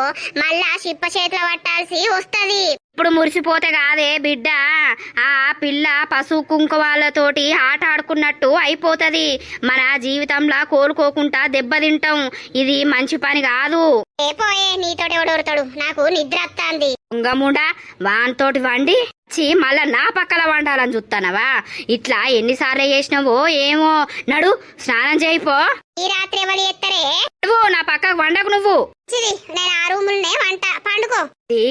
మళ్ళా చిప్ప చేతిలో పట్టాల్సి వస్తది.
ఇప్పుడు మురిసిపోతే కాదే బిడ్డ, ఆ పిల్ల పశువు కుంకుమాలతోటి ఆట ఆడుకున్నట్టు అయిపోతుంది. మన జీవితంలో కోలుకోకుండా దెబ్బతింటాం. ఇది మంచి పని కాదు.
పోయే నీతోటి ఎవడోరుతాడు, నాకు నిద్ర వస్తాంది.
దొంగముండా వానితోటి వండి మళ్ళా నా పక్కల వండాలని చూస్తానవా? ఇట్లా ఎన్నిసార్లు చేసినావో ఏమో. నడు స్నానం చేయిపో.
ఈ రాత్రి ఎవరు చేస్తారే?
నువ్వు నా పక్కకు వండకు. నువ్వు
నేను ఆ రూములనే వంట, పండుకో.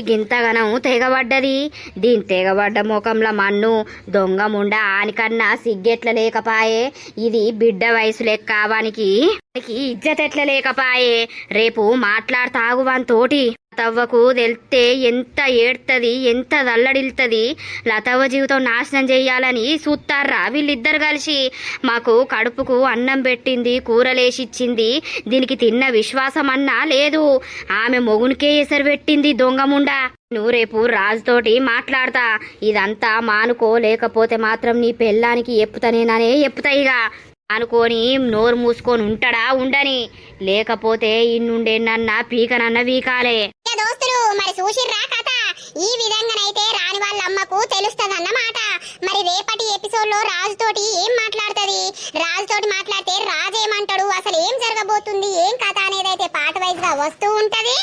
గింతగనం తెగబడ్డది. దీని తెగబడ్డ ముఖంలో మన్ను దొంగముండ ఆనికన్నా సిగ్గెట్ల లేకపాయే. ఇది బిడ్డ వయసు లెక్క వానికి ఇజ్జత్ ఎట్ల లేకపాయే. రేపు మాట్లాడతాగు వానితోటి. లతవ్వకు తెలితే ఎంత ఏడ్తది, ఎంత దల్లడిల్తది. లతవ్వ జీవితం నాశనం చెయ్యాలని చూస్తారా వీళ్ళిద్దరు కలిసి. మాకు కడుపుకు అన్నం పెట్టింది, కూరలేసిచ్చింది, దీనికి తిన్న విశ్వాసం అన్నా లేదు. ఆమె మొగునికే ఎసరు పెట్టింది దొంగముండా. నువ్వు రేపు రాజుతోటి మాట్లాడతా. ఇదంతా మానుకో, లేకపోతే మాత్రం నీ పెళ్ళానికి ఎప్పుతానేననే ఎప్పుతాయిగా అనుకోని నోరు మూసుకొని ఉంటాడా ఉండని, లేకపోతే ఇన్నుండేనన్నా పీకనన్న వీకాలే.
దోస్తులు మరి చూసిర్రా కథ? ఈ విధంగానైతే రాని వాళ్ళ అమ్మకు తెలుస్తదన్నమాట. మరి రేపటి ఎపిసోడ్ లో రాజుతోటి ఏం మాట్లాడుతుంది, రాజుతోటి మాట్లాడితే రాజు ఏమంటాడు, అసలు ఏం జరగబోతుంది, ఏం కథ అనేది అయితే పార్ట్ వైజ్ గా వస్తూ ఉంటది.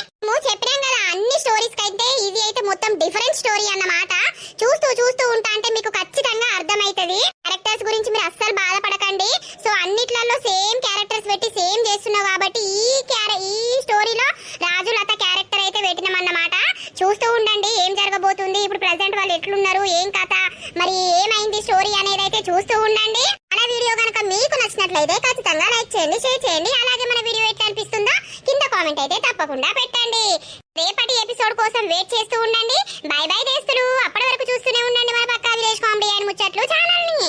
చెప్పినాం కదా, అన్ని స్టోరీస్ కైతే ఇది అయితే మొత్తం డిఫరెంట్ స్టోరీ అన్నమాట. చూస్తూ ఉంటా అంటే మీకు ఖచ్చితంగా అర్థమైతది. క్యారెక్టర్స్ గురించి మీరు అస్సలు బాధపడకండి. సో అన్నిట్లలో సేమ్ క్యారెక్టర్స్ పెట్టి సేమ్ చేస్తున్నావు కాబట్టి ఈ స్టోరీలో రాజు లత క్యారెక్టర్ అయితే పెట్టినామన్నమాట. చూస్తూ ఉండండి ఏం జరగబోతుంది, ఇప్పుడు ప్రెసెంట్ వాళ్ళు ఎట్లున్నారు, ఏం కథ, మరి ఏమైంది స్టోరీ అనేది అయితే చూస్తూ ఉండండి. మన వీడియో కనుక మీకు నచ్చినట్లయితే ఖచ్చితంగా లైక్ చేయండి, షేర్ చేయండి. అలాగే మన వీడియో ఎట్లా అనిపిస్తుందో కింద కామెంట్ అయితే తప్పకుండా పెట్టండి. రేపటి ఎపిసోడ్ కోసం వెయిట్ చేస్తూ ఉండండి. బై బై దేస్తులు. అప్పటి వరకు చూస్తూనే ఉండండి మన పక్కా విలేజ్ కామెడీ అండ్ ముచ్చట్లు ఛానల్ ని.